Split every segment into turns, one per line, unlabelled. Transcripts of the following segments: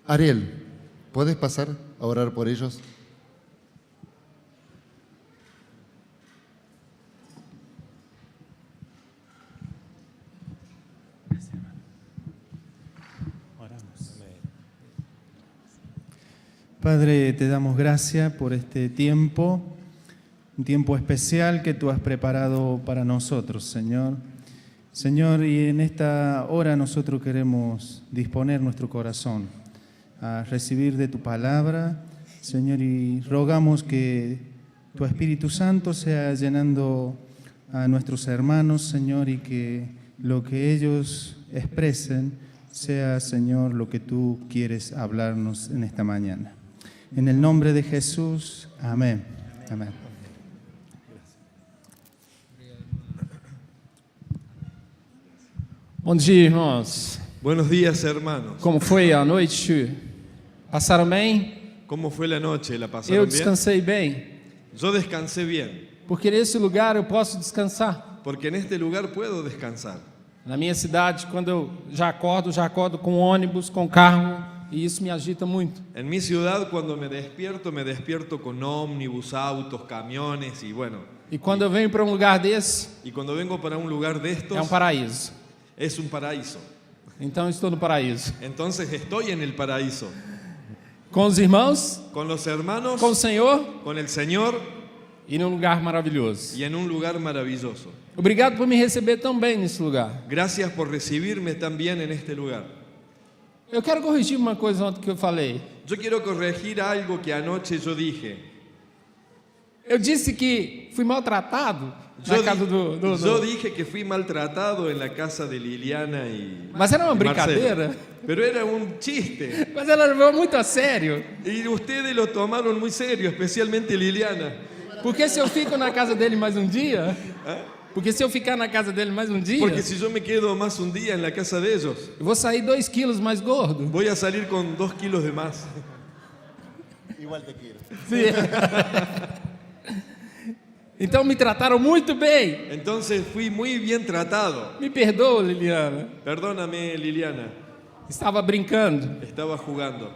Ariel, ¿puedes pasar a orar por ellos?
Padre, te damos gracias por este tiempo, un tiempo especial que tú has preparado para nosotros, Señor. Señor, y en esta hora nosotros queremos disponer nuestro corazón a recibir de tu palabra, Señor, y rogamos que tu Espíritu Santo sea llenando a nuestros hermanos, Señor, y que lo que ellos expresen sea, Señor, lo que tú quieres hablarnos en esta mañana. En el nombre de Jesús, amén. Amén.
Bom dia, irmãos.
Buenos días, hermanos.
Como foi a noite? Passaram bem?
¿Cómo fue la noche? ¿La pasaron
Eu
bien?
descansei bem,
Yo descansé bien,
porque nesse lugar eu posso descansar.
porque en este lugar puedo descansar.
Na minha cidade, quando eu já acordo com ônibus, com carro, e isso me agita muito.
En mi ciudad, cuando me despierto con ómnibus, autos, camiones y bueno.
E quando eu venho para um lugar desse,
Y cuando vengo para un lugar de estos,
é um paraíso.
es un paraíso.
Então eu estou no paraíso.
Entonces estoy en el paraíso.
Com os irmãos,
Con los hermanos,
com o Senhor
con el Señor
e num lugar maravilhoso.
y en un lugar maravilloso.
Obrigado por me receber tão bem nesse lugar.
Gracias por recibirme tan bien en este lugar.
Eu quero corrigir uma coisa ontem que eu falei.
Yo quiero corregir algo que anoche yo dije.
Eu disse que fui maltratado na casa
Yo dije que fui maltratado en la casa de Liliana y
Mas era uma
y
brincadeira.
Marcelo. Pero era un chiste.
Mas ela levou muito a sério.
Y ustedes lo tomaron muy serio, especialmente Liliana.
Porque se eu fico na casa dele mais um dia... Porque se eu ficar na casa dele mais um dia...
Porque si yo me quedo más un día en la casa de ellos,
eu vou sair 2 quilos mais gordo.
voy a salir con 2 kilos de más.
Igual te quiero.
Sim. Então me trataram muito bem.
Entonces fui muy bien tratado.
Me perdoa, Liliana.
Perdóname, Liliana.
Estava brincando.
Estaba jugando.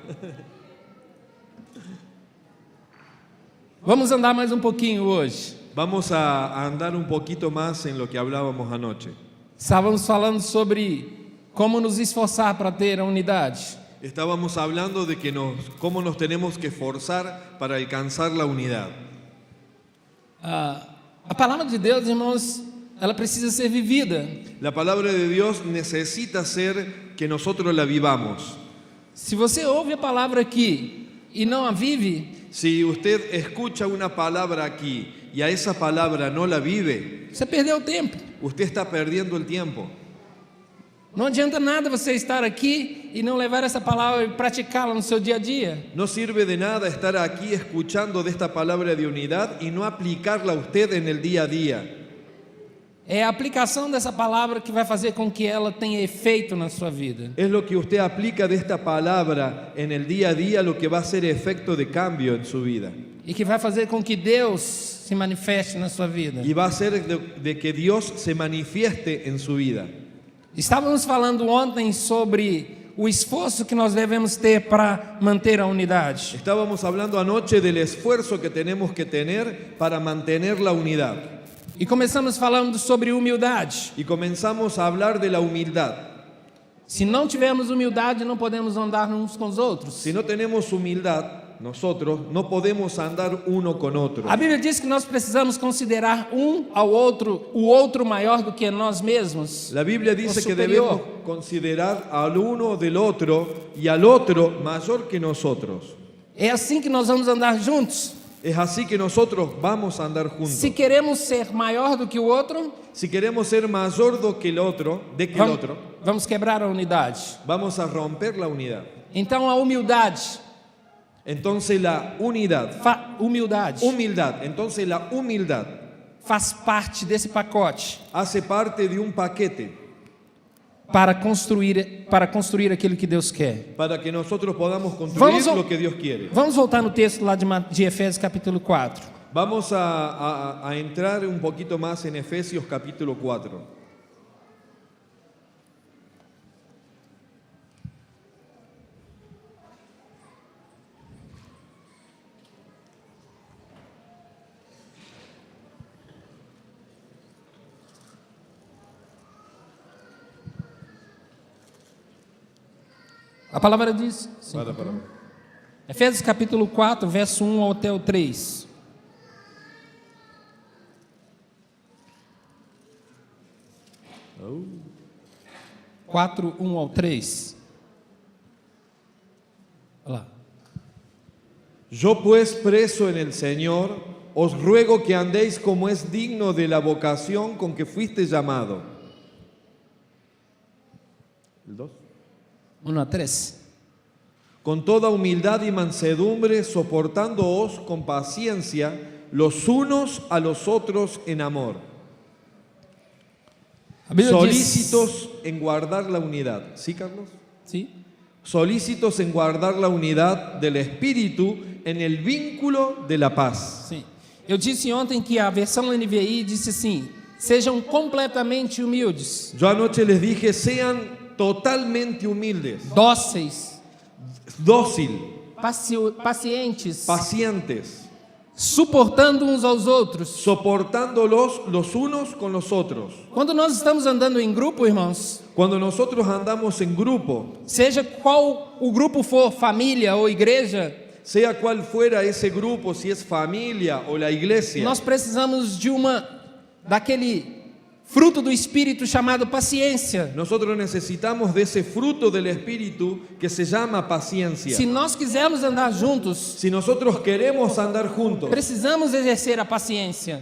Vamos andar mais um pouquinho hoje.
Vamos a andar un poquito más en lo que hablábamos anoche.
Estávamos falando sobre como nos esforçar para ter a unidade.
Estábamos hablando de cómo nos tenemos que esforzar para alcanzar la unidad.
A palavra de Deus, irmãos, ela precisa ser vivida.
La palabra de Dios necesita ser que nosotros la vivamos.
Se você ouve a palavra aqui e não a vive,
Si usted escucha una palabra aquí y a esa palabra no la vive,
você perdeu o tempo.
usted está perdiendo el tiempo.
Não adianta nada você estar aqui e não levar essa palavra e praticá-la no seu dia a dia.
No sirve de nada estar aquí escuchando de esta palabra de unidad y no aplicarla a usted en el día a día.
É a aplicação dessa palavra que vai fazer com que ela tenha efeito na sua vida.
Es lo que usted aplica de esta palabra en el día a día lo que va a ser efecto de cambio en su vida.
E que vai fazer com que Deus se manifeste na sua vida.
Y va a ser de que Dios se manifieste en su vida.
Estávamos falando ontem sobre o esforço que nós devemos ter para manter a unidade.
Estábamos hablando anoche del esfuerzo que tenemos que tener para mantener la unidad.
E começamos falando sobre humildade.
Y comenzamos a hablar de la humildad.
Se não tivermos humildade, não podemos andar uns com os outros.
Si no tenemos humildad, nosotros no podemos andar uno con otro.
A Bíblia diz que nós precisamos considerar um ao outro, o outro maior do que nós mesmos.
La Biblia dice
O
que
superior.
debemos considerar al uno del otro y al otro mayor que nosotros.
É assim que nós vamos andar juntos.
Es así que nosotros vamos a andar juntos.
Se queremos ser maior do que o outro,
Si queremos ser mayor que el otro,
vamos quebrar a unidade.
vamos a romper la unidad.
Então a humildade,
Entonces la unidad, entonces la humildad
faz parte desse pacote
hace parte de un paquete
para construir aquilo que Deus quer.
para que nosotros podamos construir lo que Dios quiere.
Vamos voltar no texto lá de Efésios capítulo 4.
Vamos a entrar un poquito más en Efesios capítulo 4.
A palavra diz, sim.
Para.
Efésios capítulo 4, verso 1 até o 3.
Oh.
4, 1 ao 3. Olha lá.
Yo pues preso en el Señor, os ruego que andéis como es digno de la vocación con que fuiste llamado. ¿El 2?
1 a 3.
Con toda humildad y mansedumbre, soportándoos con paciencia los unos a los otros en amor,
A Bíblia
solícitos en guardar la unidad. ¿Sí, Carlos?
diz, sim,
Solícitos en guardar la unidad del Espíritu en el vínculo de la paz.
sim. Eu disse ontem que a versão NVI disse assim: sejam completamente humildes,
Yo anoche les dije, sean totalmente humildes,
dóceis,
dócil,
pacientes,
pacientes,
suportando uns aos outros.
soportándolos los unos con los otros.
Quando nós estamos andando em grupo, irmãos,
Cuando nosotros andamos en grupo,
seja qual o grupo for, família ou igreja,
sea cual fuera ese grupo, si es familia o la iglesia,
nós precisamos de daquele fruto do Espírito chamado paciência.
nosotros necesitamos de ese fruto del Espíritu que se llama paciencia.
Se nós quisermos andar juntos,
Si nosotros queremos andar juntos,
precisamos exercer a paciência.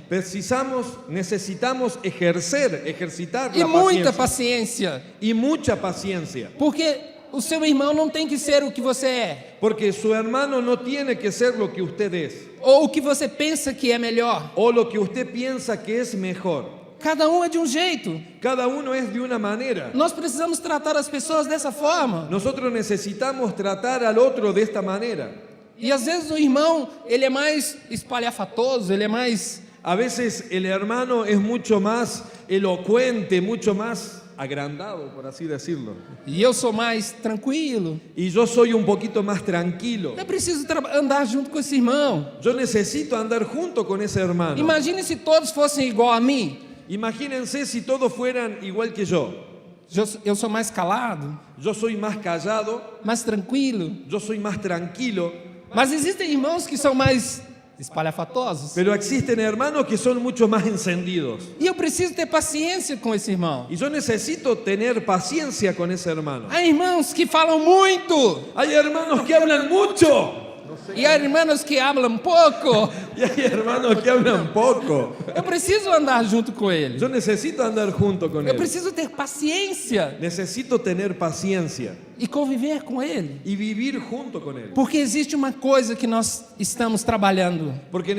necesitamos ejercitar
E
la
muita
paciencia
paciência.
y mucha paciencia,
Porque o seu irmão não tem que ser o que você é,
porque su hermano no tiene que ser lo que usted es
ou o que você pensa que é melhor.
o lo que usted piensa que es mejor.
Cada um é de um jeito.
Cada uno es de una manera.
Nós precisamos tratar as pessoas dessa forma.
Nosotros necesitamos tratar al otro de esta manera.
E às vezes o irmão, ele é mais espalhafatoso, ele é mais...
A veces el hermano es mucho más elocuente, mucho más agrandado, por así decirlo.
E eu sou mais tranquilo.
Y yo soy un poquito más tranquilo.
Eu preciso andar junto com esse irmão.
Yo necesito andar junto con ese hermano.
Imagine se todos fossem igual a mim.
Imagínense si todos fueran igual que yo.
Eu sou mais calado,
Yo soy más callado,
mais tranquilo.
yo soy más tranquilo,
Mas existem irmãos que são mais espalhafatosos.
pero existen hermanos que son mucho más encendidos.
E eu preciso ter paciência com esse irmão.
Y yo necesito tener paciencia con ese hermano.
Há irmãos que falam muito.
Hay hermanos que hablan mucho
E há irmãos que falam pouco.
y hay hermanos que hablan poco.
Eu preciso andar junto com ele.
Yo necesito andar junto con
Eu
él.
preciso ter paciência
Necesito tener paciencia
e conviver com ele.
y vivir junto con él.
Porque existe uma coisa que nós estamos trabalhando.
Porque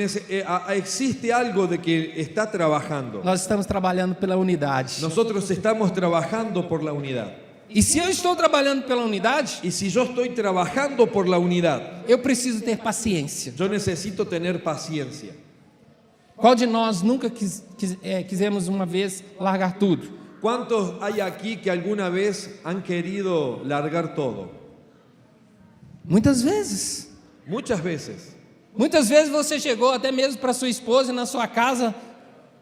existe algo de que está trabajando.
Nós estamos trabalhando pela unidade.
Nosotros estamos trabajando por la unidad.
E se eu estou trabalhando pela unidade,
Y si yo estoy trabajando por la unidad,
eu preciso ter paciência.
yo necesito tener paciencia.
Qual de nós nunca quisemos uma vez largar tudo?
¿Cuántos hay aquí que alguna vez han querido largar todo?
Muitas vezes.
Muchas veces.
Muitas vezes você chegou até mesmo para sua esposa na sua casa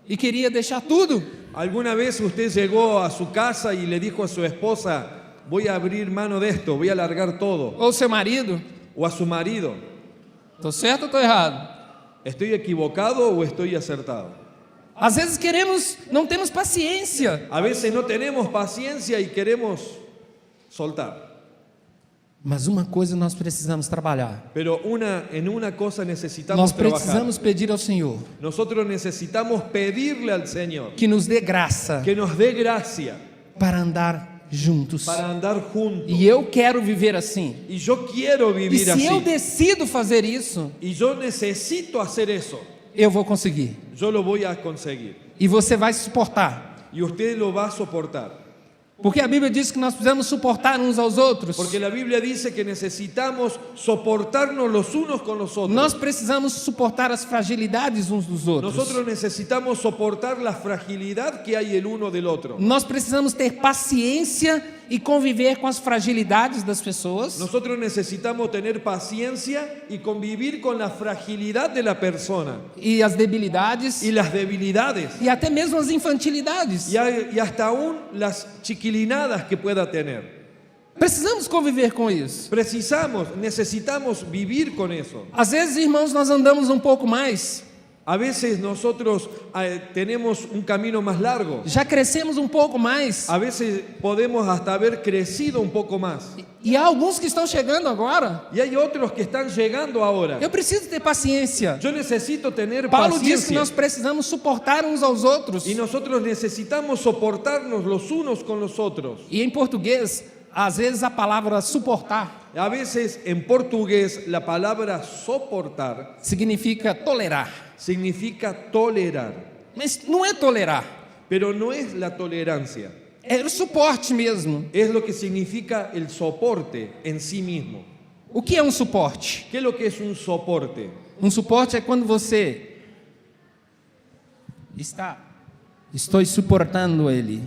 e queria deixar tudo.
¿Alguna vez usted llegó a su casa y le dijo a su esposa, voy a abrir mano de esto, voy a largar todo?
Ou seu marido.
O a su marido,
Estou certo ou estou errado?
¿estoy equivocado o estoy acertado?
Às vezes não temos paciência.
A veces no tenemos paciencia y queremos soltar.
Mas uma coisa nós precisamos trabalhar.
Pero en una cosa necesitamos
Nós
trabajar.
precisamos pedir ao Senhor
Nosotros necesitamos pedirle al Señor
que nos dê graça
que nos dé gracia
para andar juntos.
para andar juntos.
E eu quero viver assim.
Y yo quiero
E
vivir
se eu
así.
decido fazer isso,
Y yo necesito hacer eso.
eu vou conseguir.
Yo lo voy a conseguir.
E você vai suportar.
Y usted lo va a soportar.
Porque a Bíblia diz que nós precisamos suportar uns aos outros.
Porque la Biblia dice que necesitamos soportarnos los unos con los otros.
Nós precisamos suportar as fragilidades uns dos outros.
Nosotros necesitamos soportar la fragilidad que hay el uno del otro.
Nós precisamos ter paciência e conviver com as fragilidades das pessoas.
Nosotros necesitamos tener paciencia y convivir con la fragilidad de la persona
E as debilidades.
y las debilidades
E até mesmo as infantilidades.
y hasta aún las chiquilinadas que pueda tener.
Precisamos conviver com isso.
Necesitamos vivir con eso.
Às vezes, irmãos, nós andamos um pouco mais,
A veces nosotros tenemos un camino más largo.
já crescemos um pouco mais.
A veces podemos hasta haber crecido un poco más.
E há alguns que estão chegando agora.
Y hay otros que están llegando ahora.
Eu preciso ter paciência.
Yo necesito tener
Paulo diz que
paciencia.
nós precisamos suportar uns aos outros.
Y nosotros necesitamos soportarnos los unos con los otros.
E em português, às vezes a palavra suportar
A veces en portugués la palabra soportar
significa tolerar.
significa tolerar.
Mas não é tolerar,
Pero no es la tolerancia.
é o suporte mesmo.
Es lo que significa el soporte en sí mismo.
O que é um suporte?
¿Qué es lo que es un soporte?
Um suporte é quando você estou suportando ele,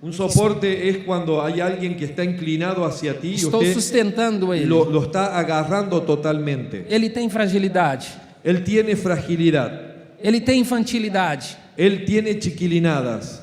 Un soporte es cuando hay alguien que está inclinado hacia ti y
estou
usted
sustentando ele.
lo está agarrando totalmente.
Ele tem fragilidade,
Él tiene fragilidad,
ele tem infantilidade,
él tiene chiquilinadas,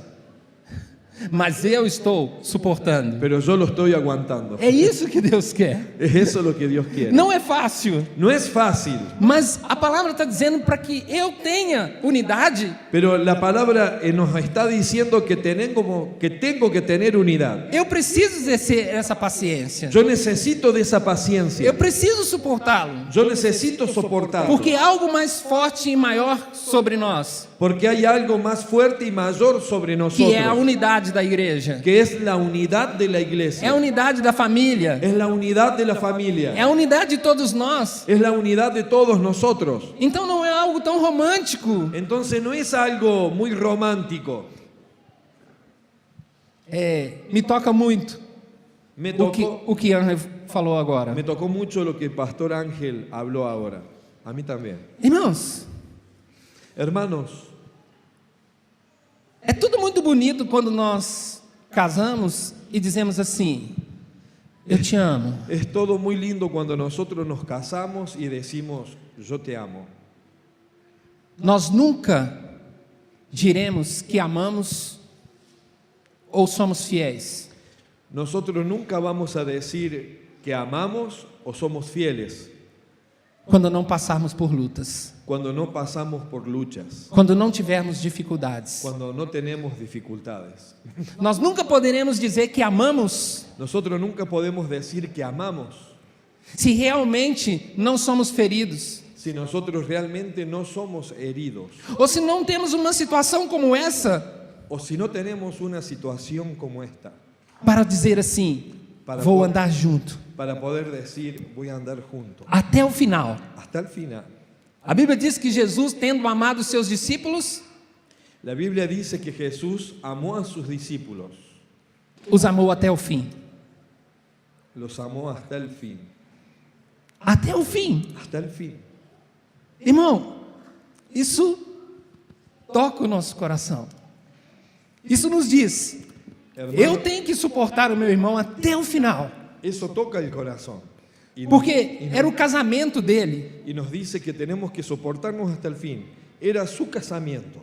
mas eu estou suportando.
pero yo lo estoy aguantando.
É isso que Deus quer.
Es eso lo que Dios quiere.
Não é fácil,
No es fácil,
mas a palavra está dizendo para que eu tenha unidade,
pero la palabra nos está diciendo que tengo que tener unidad.
eu preciso exercer essa paciência.
Yo necesito de esa
Eu
paciencia.
preciso suportá-lo,
Yo necesito soportarlo.
porque há algo mais forte e maior sobre nós,
Porque hay algo más fuerte y mayor sobre
que é a
nosotros,
unidade da igreja,
que es la unidad de la
é a
iglesia.
unidade da família,
Es la unidad de la
é
familia.
a unidade de todos nós.
Es la unidad de todos nosotros.
Então não é algo tão romântico.
Entonces no es algo muy romántico.
Me toca muito
Me
o que Ana falou agora.
tocó mucho lo que el pastor Ángel habló ahora. A mí también.
Irmãos,
Hermanos,
é tudo muito bonito quando nós casamos e dizemos assim: eu te amo.
es todo muy lindo cuando nosotros nos casamos y decimos, yo te amo.
Nós nunca diremos que amamos ou somos fiéis.
Nosotros nunca vamos a decir que amamos o somos fieles
Quando não passarmos por lutas,
cuando no pasamos por luchas,
quando não tivermos dificuldades.
cuando no tenemos dificultades.
Nós nunca poderemos dizer que amamos
Nosotros nunca podemos decir que amamos
se realmente não somos feridos,
si nosotros realmente no somos heridos
ou se não temos uma situação como essa
o si no tenemos una situación como esta
para dizer assim: vou andar junto
para poder decir, voy a andar junto
até o final.
hasta el final.
A Bíblia diz que Jesus, tendo amado os seus discípulos,
La Biblia dice que Jesús amó a sus discípulos,
os amou até o fim.
los amó hasta el fin,
Até o fim.
hasta el fin.
Irmão, isso toca o nosso coração. Isso nos diz:
Hermano,
eu tenho que suportar o meu irmão até o final.
eso toca el corazón y
Porque era o casamento dele.
y nos dice que tenemos que soportarnos hasta el fin. Era su casamiento,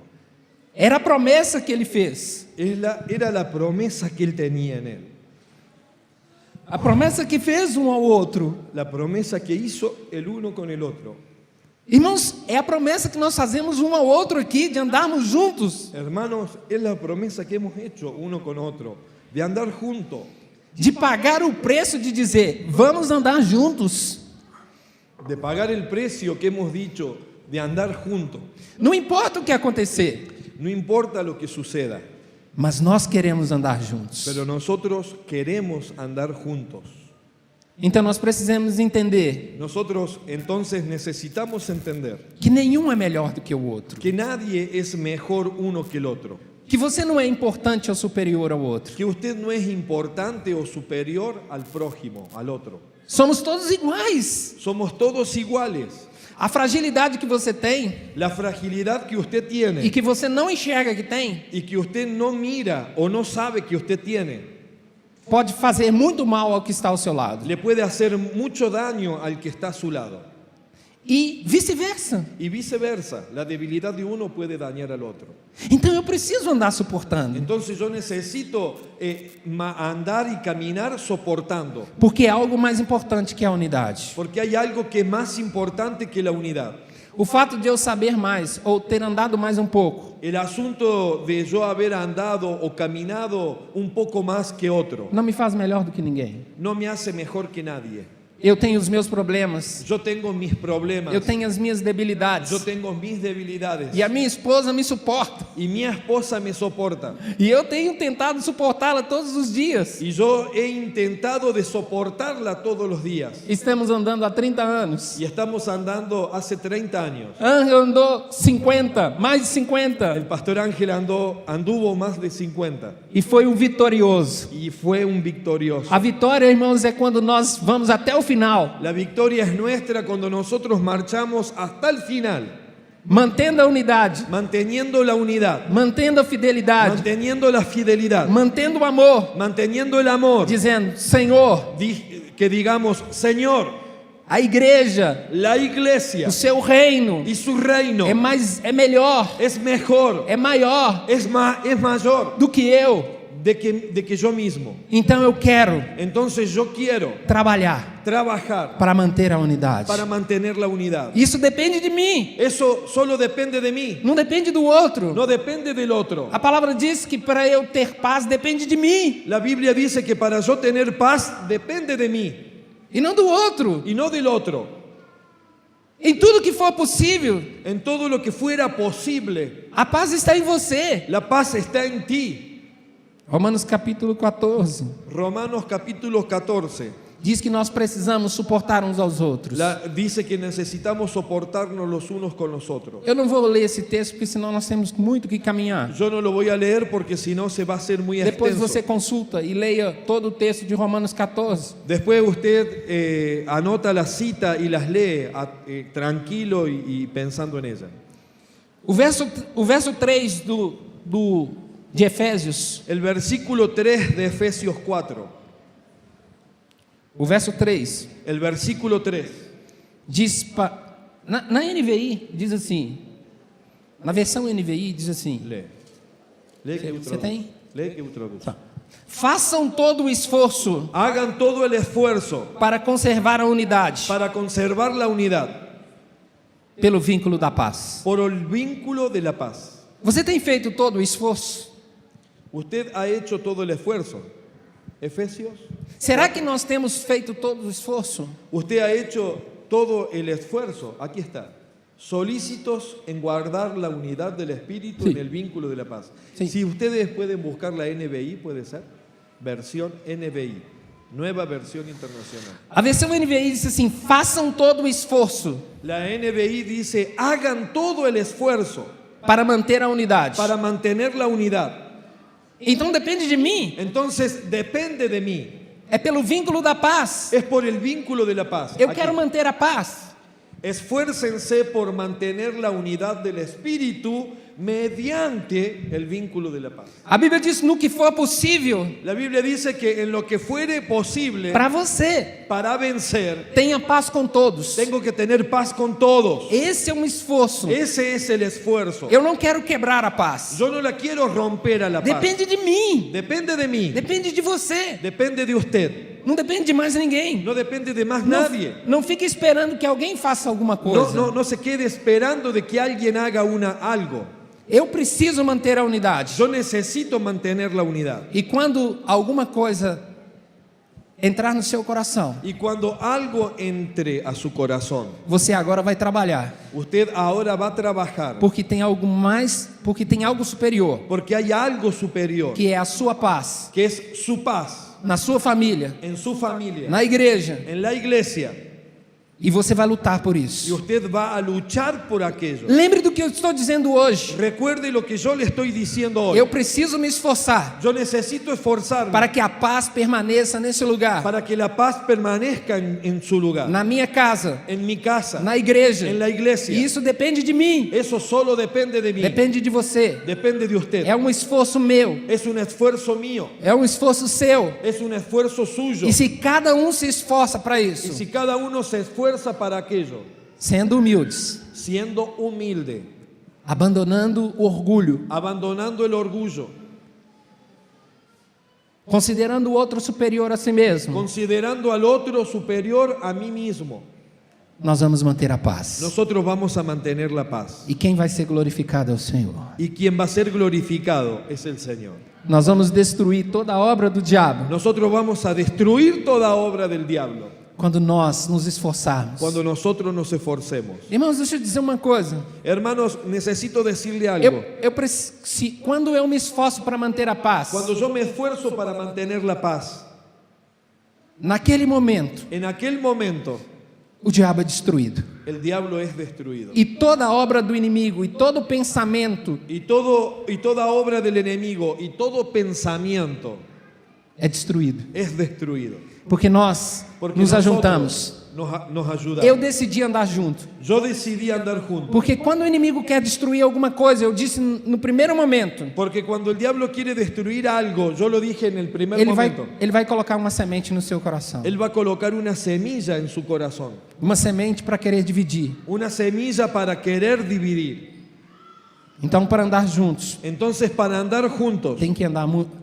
Era a promessa que ele fez.
era la promesa que él tenía en él,
A promessa que fez um ao outro.
la promesa que hizo el uno con el otro.
Irmãos, é a promessa que nós fazemos um ao outro aqui, de andarmos juntos,
Hermanos, es la promesa que hemos hecho uno con otro, de andar juntos,
de pagar o preço de dizer: vamos andar juntos.
de pagar el precio que hemos dicho, de andar juntos.
Não importa o que acontecer,
No importa lo que suceda,
mas nós queremos andar juntos.
pero nosotros queremos andar juntos.
Então nós precisamos entender
Nosotros entonces necesitamos entender
que nenhum é melhor do que o outro,
que nadie es mejor uno que el otro,
que você não é importante ou superior ao outro.
que usted no es importante o superior al prójimo, al otro.
Somos todos iguais.
Somos todos iguales.
A fragilidade que você tem
La fragilidad que usted
e
tiene
que você não enxerga que tem
y que usted no mira o no sabe que usted tiene,
pode fazer muito mal ao que está ao seu lado.
le puede hacer mucho daño al que está a su lado.
e vice-versa.
Y viceversa, la debilidad de uno puede dañar al otro.
Então eu preciso andar suportando,
Entonces yo necesito andar y caminar soportando,
porque é algo mais importante que a unidade.
porque hay algo que es más importante que la unidad.
O fato de eu saber mais ou ter andado mais pouco
El asunto de yo haber andado o caminado un poco más que otro
não me faz melhor do que ninguém.
no me hace mejor que nadie.
Eu tenho os meus problemas,
Yo tengo mis problemas,
eu tenho as minhas debilidades,
yo tengo mis debilidades
e a minha esposa me suporta,
y mi esposa me soporta.
e eu tenho tentado suportá-la todos os dias.
Y yo he intentado de soportarla todos los días.
Estamos andando há 30 anos.
Y estamos andando hace 30 años.
Ángel andou 50, mais de 50,
El pastor Ángel anduvo más de 50
e foi vitorioso.
y fue un victorioso.
A vitória, irmãos, é quando nós vamos até o final,
La victoria es nuestra cuando nosotros marchamos hasta el final,
mantendo a unidade,
manteniendo la unidad,
mantendo a fidelidade,
manteniendo la fidelidad,
mantendo o amor,
manteniendo el amor.
dizendo: Senhor,
Que digamos, Señor,
a igreja,
la iglesia
o seu reino
y su reino
é melhor,
es mejor,
é maior
es mayor
do que eu.
de que yo mismo.
Então eu quero
Entonces yo quiero
trabalhar
trabajar
para manter a unidade.
para mantener la unidad.
Isso depende de mim,
Eso solo depende de mí,
não depende do outro.
no depende del otro.
A palavra diz que para eu ter paz depende de mim
La Biblia dice que para yo tener paz depende de mí
e não do outro.
y no del otro.
Em tudo que for possível,
En todo lo que fuera posible,
a paz está em você.
la paz está en ti.
Romanos capítulo 14
Romanos capítulo 14
diz que nós precisamos suportar uns aos outros.
dice que necesitamos soportarnos los unos con los otros.
Eu não vou ler esse texto porque senão nós temos muito que caminhar.
Yo no lo voy a leer porque si no se va a hacer muy
Depois
extenso.
você consulta e leia todo o texto de Romanos 14.
Después usted anota la cita y las lee tranquilo y pensando en ella.
O verso 3 de Efésios,
El versículo 3 de Efesios 4.
o verso 3
El versículo 3.
diz na NVI diz assim, na versão NVI diz assim:
Lee. Lee que
Você tem?
Lee que traduz.
façam todo o esforço
Hagan todo el esfuerzo
para conservar a unidade
para conservar la unidad
pelo vínculo da paz.
por el vínculo de la paz.
Você tem feito todo o esforço?
Usted ha hecho todo el esfuerzo. Efesios.
Será que nós temos feito todo o esforço?
Usted ha hecho todo el esfuerzo. Aquí está. Solícitos en guardar la unidad del espíritu
Sí.
en el vínculo de la paz.
Sí.
Si ustedes pueden buscar la NBI, puede ser. Versión NBI. Nueva versión internacional.
A versão NVI diz assim: façam todo o esforço
La NBI dice, hagan todo el esfuerzo
para manter a unidade.
para mantener la unidad.
Então depende de mim,
Entonces depende de mí.
é pelo vínculo da paz.
Es por el vínculo de la paz.
Eu
Aquí.
quero manter a paz.
Esfuércense por mantener la unidad del espíritu mediante el vínculo de la paz.
A Bíblia diz: no que for possível,
La Biblia dice que en lo que fuere posible
para você,
para vencer,
tenha paz com todos.
tengo que tener paz con todos.
Esse é um esforço.
Ese es el esfuerzo.
Eu não quero quebrar a paz.
Yo no la quiero romper a la paz.
Depende de mim,
Depende de mí.
depende de você,
Depende de usted.
não depende de mais ninguém.
No depende de más
Não,
nadie.
não fique esperando que alguém faça alguma
No,
coisa.
no se quede esperando de que alguien haga algo.
Eu preciso manter a unidade.
Yo necesito mantener la unidad.
E quando alguma coisa entrar no seu coração,
Y cuando algo entre a su corazón,
você agora vai trabalhar,
usted ahora va a trabajar
porque tem algo mais, porque tem algo superior,
porque hay algo superior,
que é a sua paz,
que es su paz
na sua família,
en su familia,
na igreja,
en la iglesia.
e você vai lutar por
Y
isso.
usted va a luchar por aquello.
Lembre do que eu estou dizendo hoje.
Recuerde lo que yo le estoy diciendo hoy.
Eu preciso me esforçar
Yo necesito esforzarme
para que a paz permaneça nesse lugar,
para que la paz permanezca en su lugar,
na minha casa,
en mi casa,
na igreja.
en la iglesia.
E isso depende de mim,
Eso solo depende de mí,
depende de você.
depende de usted.
É um esforço meu,
Es un esfuerzo mío,
é um esforço seu.
es un esfuerzo suyo.
E se cada um se esforça para
Y
isso,
si cada uno se esfuerza para aquello,
sendo humildes,
siendo humilde,
abandonando o orgulho,
abandonando el orgullo,
considerando o outro superior a si mesmo,
considerando al otro superior a mí mismo,
nós vamos manter a paz.
nosotros vamos a mantener la paz.
E quem vai ser glorificado é o Senhor.
Y quien va a ser glorificado es el Señor.
Nós vamos destruir toda a obra do diabo
Nosotros vamos a destruir toda obra del diablo
quando nós nos esforçarmos.
cuando nosotros nos esforcemos.
Irmãos, deixa eu dizer uma coisa.
Hermanos, necesito decirle algo.
Quando eu me esforço para manter a paz,
Cuando yo me esfuerzo para mantener la paz,
naquele momento,
en aquel momento
o diabo é destruído.
el diablo es destruido.
E toda obra do inimigo, e todo pensamento
Y toda obra del enemigo y todo pensamiento
é destruído.
es destruido.
Porque nós
Porque
nos
nosotros
ajuntamos.
nos ayudamos.
Eu decidi andar junto.
Yo decidí andar juntos.
Porque quando o inimigo quer destruir alguma coisa, eu disse no primeiro momento,
Porque cuando el diablo quiere destruir algo, yo lo dije en el primer
ele
momento,
vai colocar uma semente no seu coração.
él va a colocar una semilla en su corazón.
Uma semente para querer dividir.
Una semilla para querer dividir.
Então, para andar juntos,
Entonces, para andar juntos,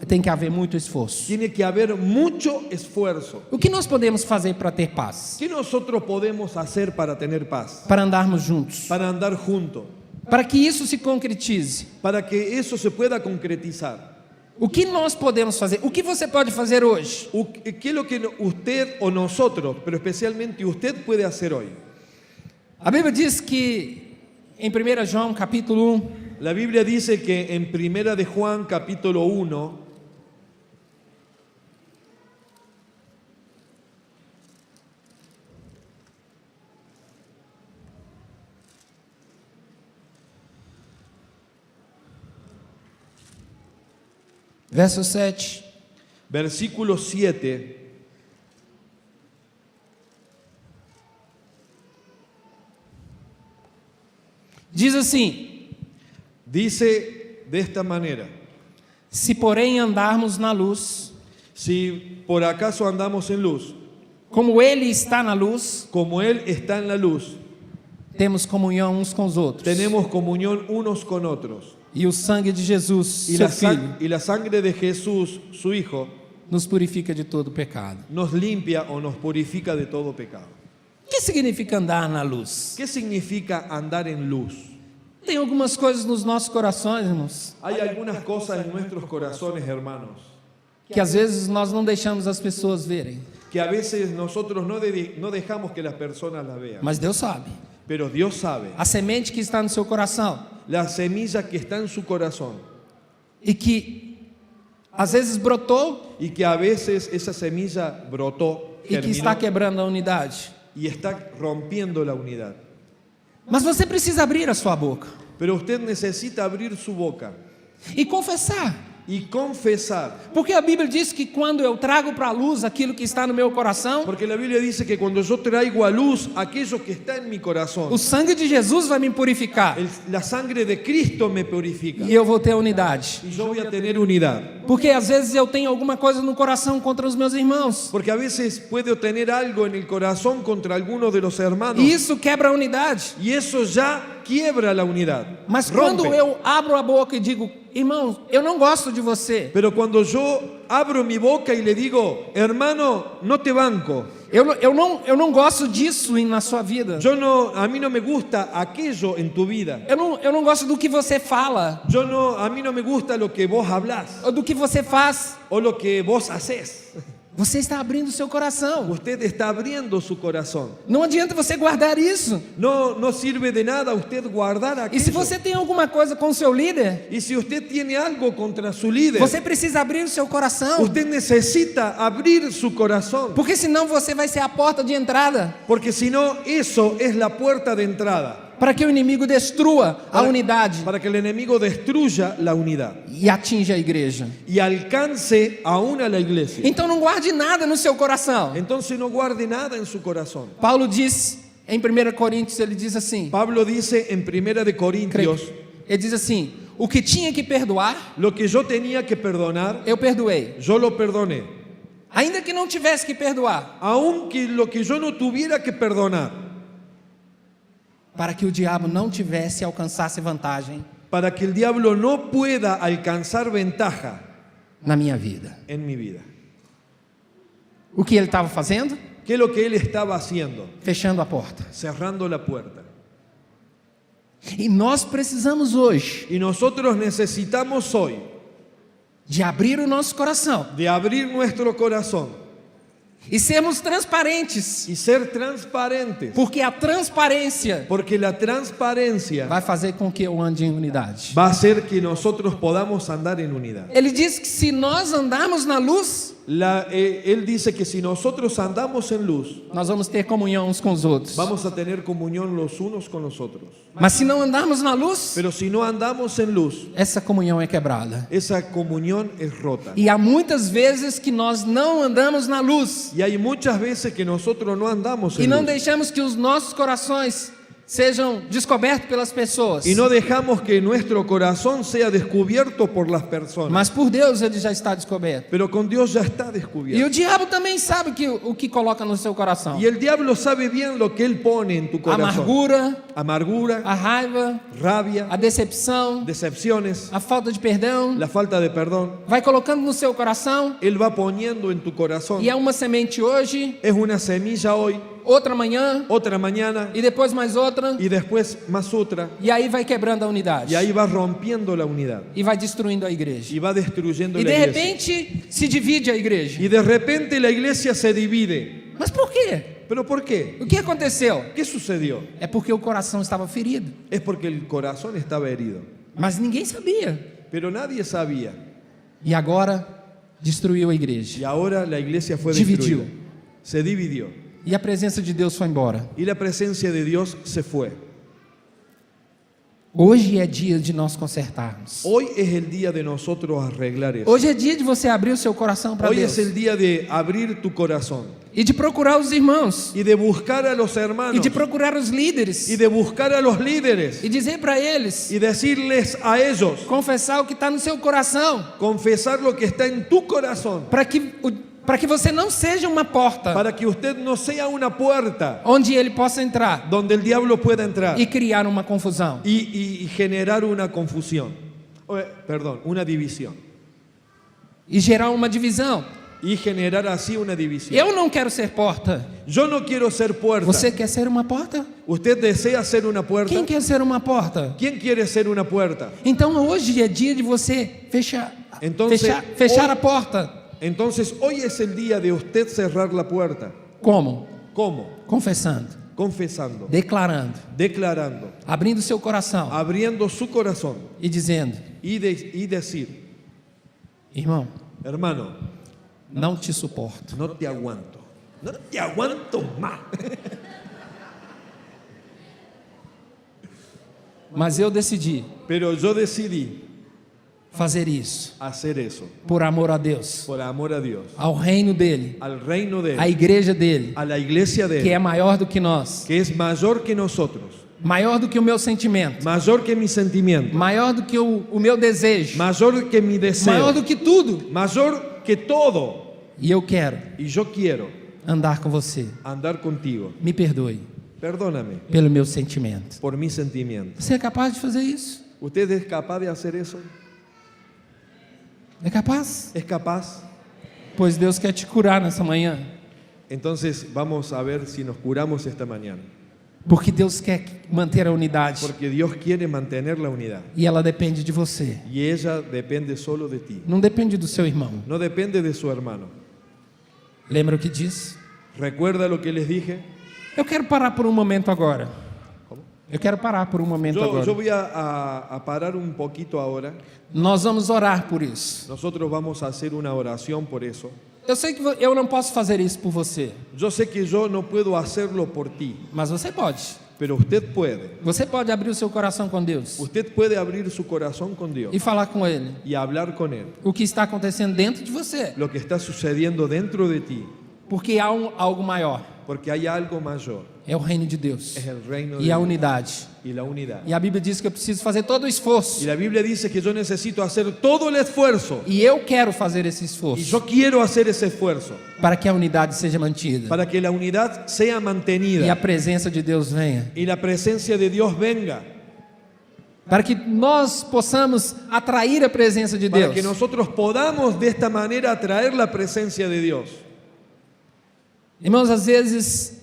tem que haver muito esforço.
tiene que haber mucho esfuerzo.
O que nós podemos fazer para ter paz?
¿Qué nosotros podemos hacer para tener paz?
Para andarmos juntos?
Para andar juntos.
Para que isso se concretize?
Para que eso se pueda concretizar.
O que nós podemos fazer? O que você pode fazer hoje?
¿Qué es lo que usted o nosotros, pero especialmente usted, puede hacer hoy?
A Bíblia diz que em 1 João capítulo 1,
La Biblia dice que en Primera de Juan capítulo 1,
verso 7,
versículo 7,
diz assim:
dice de esta manera:
se porém andarmos na luz,
si por acaso andamos en luz,
como Ele está na luz,
como Él está en la luz,
temos comunhão uns com os outros.
tenemos comunión unos con otros.
E o sangue de Jesus,
Y
seu
la,
Filho,
y la sangre de Jesús, su Hijo,
nos purifica de todo pecado.
nos limpia o nos purifica de todo pecado.
O que significa andar na luz?
¿Qué significa andar en luz?
Tem algumas coisas nos nossos corações, irmãos,
Hay algunas cosas en nuestros corazones, hermanos,
que às vezes nós não deixamos as pessoas verem,
que a veces nosotros no dejamos que las personas la vean.
mas Deus sabe.
Pero Dios sabe.
A semente que está no seu coração
La semilla que está en su corazón
e que às vezes brotou
y que a veces esa semilla brotó,
e que está
germinó
quebrando a unidade.
y está rompiendo la unidad.
Mas você precisa abrir a sua boca
Pero usted necesita abrir su boca
e confessar.
y confesar.
Porque a Bíblia diz que quando eu trago para a luz aquilo que está no meu coração,
Porque la Biblia dice que cuando yo traigo a luz aquello que está en mi corazón,
o sangue de Jesus vai me purificar
la sangre de Cristo me purifica
e eu vou ter unidade.
y yo voy a tener unidad.
Porque às vezes eu tenho alguma coisa no coração contra os meus irmãos
Porque a veces puedo tener algo en el corazón contra alguno de los hermanos
e isso quebra a unidade.
y eso ya quiebra la unidad.
Mas
Rompe.
quando eu abro a boca e digo, irmão, eu não gosto de você,
Pero cuando yo abro mi boca y le digo, hermano, no te banco,
eu não gosto disso na sua vida,
a mí no me gusta aquello en tu vida,
eu não gosto do que você fala,
a mí no me gusta lo que vos hablás
ou do que você faz,
o lo que vos haces.
você está abrindo o seu coração.
Usted está abriendo su corazón.
Não adianta você guardar isso.
No sirve de nada usted guardar
E se
aquello.
você tem alguma coisa com o seu líder,
Y si usted tiene algo contra su líder,
você precisa abrir o seu coração,
usted necesita abrir su corazón,
porque senão você vai ser a porta de entrada
porque si no, eso es la puerta de entrada
para que o inimigo destrua a unidade
para que el enemigo destruya la unidad
e atinja a igreja.
y alcance aún a la iglesia.
Então não guarde nada no seu coração.
Entonces no guarde nada en su corazón.
Paulo diz em 1 Coríntios, ele diz assim,
Pablo dice en Primera de Corintios,
ele diz assim, o que tinha que perdoar,
lo que yo tenía que perdonar,
eu perdoei.
yo lo perdoné.
Ainda que não tivesse que perdoar,
Aunque lo que yo no tuviera que perdonar,
para que o diabo não tivesse e alcançasse vantagem
para que el diablo no pueda alcanzar ventaja
na minha vida.
en mi vida.
O que ele estava fazendo?
¿Qué es lo que él estaba haciendo?
Fechando a porta.
Cerrando la puerta.
E nós precisamos hoje
Y nosotros necesitamos hoy
de abrir o nosso coração
de abrir nuestro corazón
e sermos transparentes,
y ser transparentes,
porque a transparência
porque la transparencia
vai fazer com que eu ande em unidade.
va a hacer que nosotros podamos andar en unidad.
Ele diz que se nós andarmos na luz,
Él dice que si nosotros andamos en luz,
nós vamos ter comunhão uns com os outros.
vamos a tener comunión los unos con los otros.
Mas se não andarmos na luz,
Pero si no andamos en luz,
essa comunhão é quebrada.
esa comunión es rota.
E há muitas vezes que nós não andamos na luz
Y hay muchas veces que nosotros no andamos
e
en
não
luz.
deixamos que os nossos corações sejam descobertos pelas pessoas.
Y no dejamos que nuestro corazón sea descubierto por las personas.
Mas por Deus ele já está descoberto.
Pero con Dios ya está
E o
descubierto.
diabo também sabe o que coloca no seu coração.
Y el diablo sabe bien lo que él pone en tu
A
corazón.
amargura,
Amargura,
a raiva,
rabia,
a decepção,
decepciones,
a falta de perdão.
la falta de perdón.
Vai colocando no seu coração.
Él va poniendo en tu corazón.
E é uma semente hoje,
Es una semilla hoy,
outra amanhã,
otra mañana
e depois mais outra.
y después más otra.
E aí vai quebrando a unidade.
Y ahí va rompiendo la unidad.
E vai destruindo a igreja.
Y va destruyendo
E
la
de
iglesia.
repente se divide a igreja.
Y de repente la iglesia se divide.
Mas por quê?
¿Pero por qué?
O que aconteceu?
¿Qué sucedió?
É porque o coração estava ferido.
Es porque el corazón estaba herido.
Mas ninguém sabia.
Pero nadie sabía.
E agora destruiu a
Y
igreja.
ahora la iglesia fue
Dividió.
destruida. Se dividió.
E a presença de Deus foi embora.
Y la presencia de Dios se fue.
Hoje é dia de nós consertarmos.
Hoy es el día de nosotros arreglar eso.
Hoje é dia de você abrir o seu coração para
Hoy
Deus.
es el día de abrir tu corazón
E de procurar os irmãos.
y de buscar a los
E
hermanos
de procurar os líderes.
y de buscar a los líderes
E dizer para eles.
y decirles a ellos,
Confessar o que está no seu coração.
confesar lo que está en tu corazón,
Para que você não seja uma porta
para que usted no sea una puerta
onde ele possa entrar
donde el diablo pueda entrar
e criar uma confusão.
y generar una confusión, perdón, una división,
E gerar uma divisão.
y generar así una división.
Eu não quero ser porta.
Yo no quiero ser puerta.
Você quer ser uma porta?
¿Usted desea ser una puerta?
Quem quer ser uma porta?
¿Quién quiere ser una puerta?
Então hoje é dia de você fechar a porta.
Entonces hoy es el día de usted cerrar la puerta.
Como?
¿Cómo?
Confessando,
Confesando,
declarando,
declarando,
abrindo seu coração
abriendo su corazón
e dizendo:
y decir,
irmão,
hermano,
não te suporto.
no te aguanto. No te aguanto más.
Mas eu decidi
Pero yo decidí
fazer isso
hacer eso
por amor a Deus,
por amor a Dios,
ao reino dele,
al reino de
à
Él,
igreja dele,
a la iglesia de
que é
Él,
maior do que nós,
que es mayor que nosotros,
maior do que o meu sentimento,
mayor que mi sentimiento,
maior do que o meu desejo,
mayor que mi
maior
deseo,
do que tudo.
mayor que todo.
E eu quero
Y yo quiero
andar com você.
andar contigo.
Me perdoe
Perdóname
pelo meu sentimento.
por mis sentimientos.
Você é capaz de fazer isso?
¿Usted es capaz de hacer eso?
É capaz?
¿Es capaz?
Pois Deus quer te curar nessa manhã.
Entonces vamos a ver si nos curamos esta mañana.
Porque Deus quer manter a unidade.
Porque Dios quiere mantener la unidad.
E ela depende de você.
Y ella depende solo de ti.
Não depende do seu irmão.
No depende de su hermano.
Lembra o que diz?
¿Recuerda lo que les dije?
Eu quero parar por um momento agora. Eu quero parar por um momento
Yo
agora.
voy a parar un poquito ahora.
Nós vamos orar por isso.
Nosotros vamos a hacer una oración por eso.
Eu sei que eu não posso fazer isso por você,
Yo sé que yo no puedo hacerlo por ti,
mas você pode.
pero usted puede.
Você pode abrir o seu coração com Deus
Usted puede abrir su corazón con Dios
e falar com Ele
y hablar con Él.
o que está acontecendo dentro de você,
Lo que está sucediendo dentro de ti,
porque há algo maior.
porque hay algo mayor.
é o reino de Deus
es el reino de
e a
Dios
unidade.
y la unidad.
E a Bíblia diz que eu preciso fazer todo o
Y
esforço.
la Biblia dice que yo necesito hacer todo el esfuerzo.
E eu quero fazer esse
Y
esforço
yo quiero hacer ese esfuerzo
para que a unidade seja mantida
para que la unidad sea
e a
mantenida
presença de Deus venha.
y la presencia de Dios venga.
Para que nós possamos atrair a presença de
Para
Deus.
que nosotros podamos de esta manera atraer la presencia de Dios.
Irmãos, às vezes,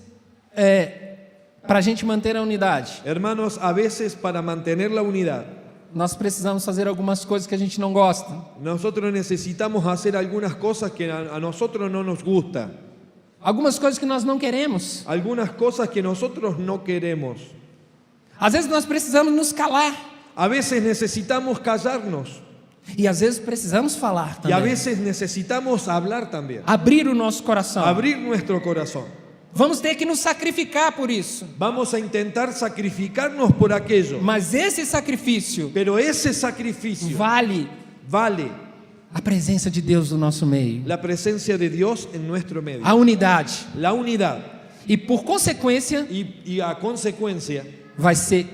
para a gente manter a unidade,
Hermanos, a veces para mantener la unidad,
nós precisamos fazer algumas coisas que a gente não gosta.
nosotros necesitamos hacer algunas cosas que a nosotros no nos gusta.
Algumas coisas que nós não queremos.
Algunas cosas que nosotros no queremos.
Às vezes nós precisamos nos calar.
A veces necesitamos callarnos
E às vezes precisamos falar
y a
também.
veces necesitamos hablar también.
Abrir o nosso coração.
Abrir nuestro corazón.
Vamos ter que nos sacrificar por isso.
Vamos a intentar sacrificarnos por aquello.
Mas esse sacrifício
Pero ese sacrificio
vale
vale
a presença de Deus no nosso meio.
la presencia de Dios en nuestro medio.
A unidade.
La unidad.
E por consequência,
Y a consecuencia,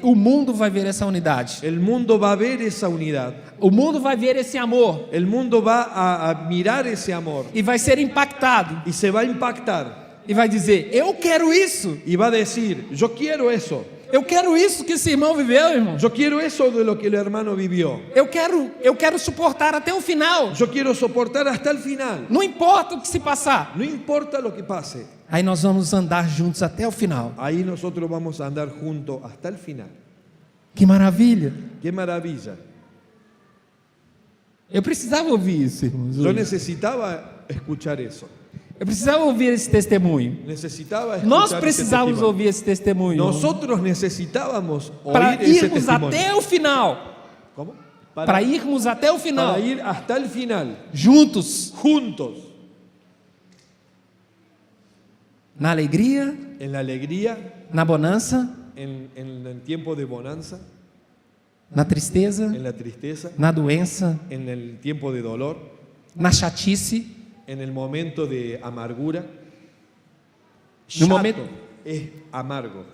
o mundo vai ver essa unidade.
el mundo va a ver esa unidad.
O mundo vai ver esse amor
El mundo va a mirar ese amor
e vai ser impactado
y se va a impactar
e vai dizer: eu quero isso.
y va a decir, yo quiero eso.
Eu quero isso que esse irmão viveu, irmão.
Yo quiero eso de lo que el hermano vivió.
Eu quero suportar até o final.
Yo quiero soportar hasta el final.
Não importa o que se passar.
No importa lo que pase.
Aí nós vamos andar juntos até o final.
Ahí nosotros vamos a andar juntos hasta el final.
Que maravilha.
Qué maravilla.
Eu precisava ouvir isso, irmãos.
Yo necesitaba escuchar eso.
Eu precisava ouvir esse testemunho.
Necesitava escuchar
Nós
ese
precisávamos
testimonio.
ouvir esse testemunho
Nosotros necesitábamos
para
oír ese
irmos
testimonio.
até o final.
¿Cómo?
Para irmos até o final.
Para ir hasta el final,
Juntos.
juntos,
Na alegria,
en la alegría,
na bonança,
en el tiempo de bonanza,
na tristeza,
en la tristeza,
na doença,
en el tiempo de dolor,
na chatice,
en el momento de amargura.
No momento-
es amargo.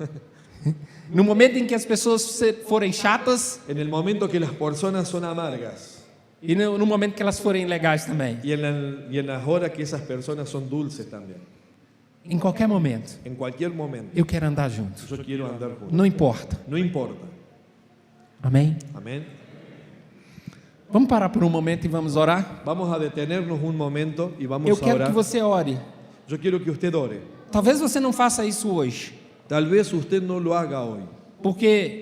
no momento em que as pessoas forem chatas
En el momento que las personas son amargas
e no momento que elas forem legais também.
y en las horas que esas personas son dulces también.
Em qualquer momento,
En cualquier momento,
eu quero andar junto.
yo quiero andar juntos.
Não importa.
No importa.
Amém?
Amén.
Vamos parar por um momento e vamos orar?
Vamos a detenernos un momento y vamos
Eu
a
quero
orar.
que você ore.
Yo quiero que usted ore.
Talvez você não faça isso hoje,
Tal vez usted no lo haga hoy,
porque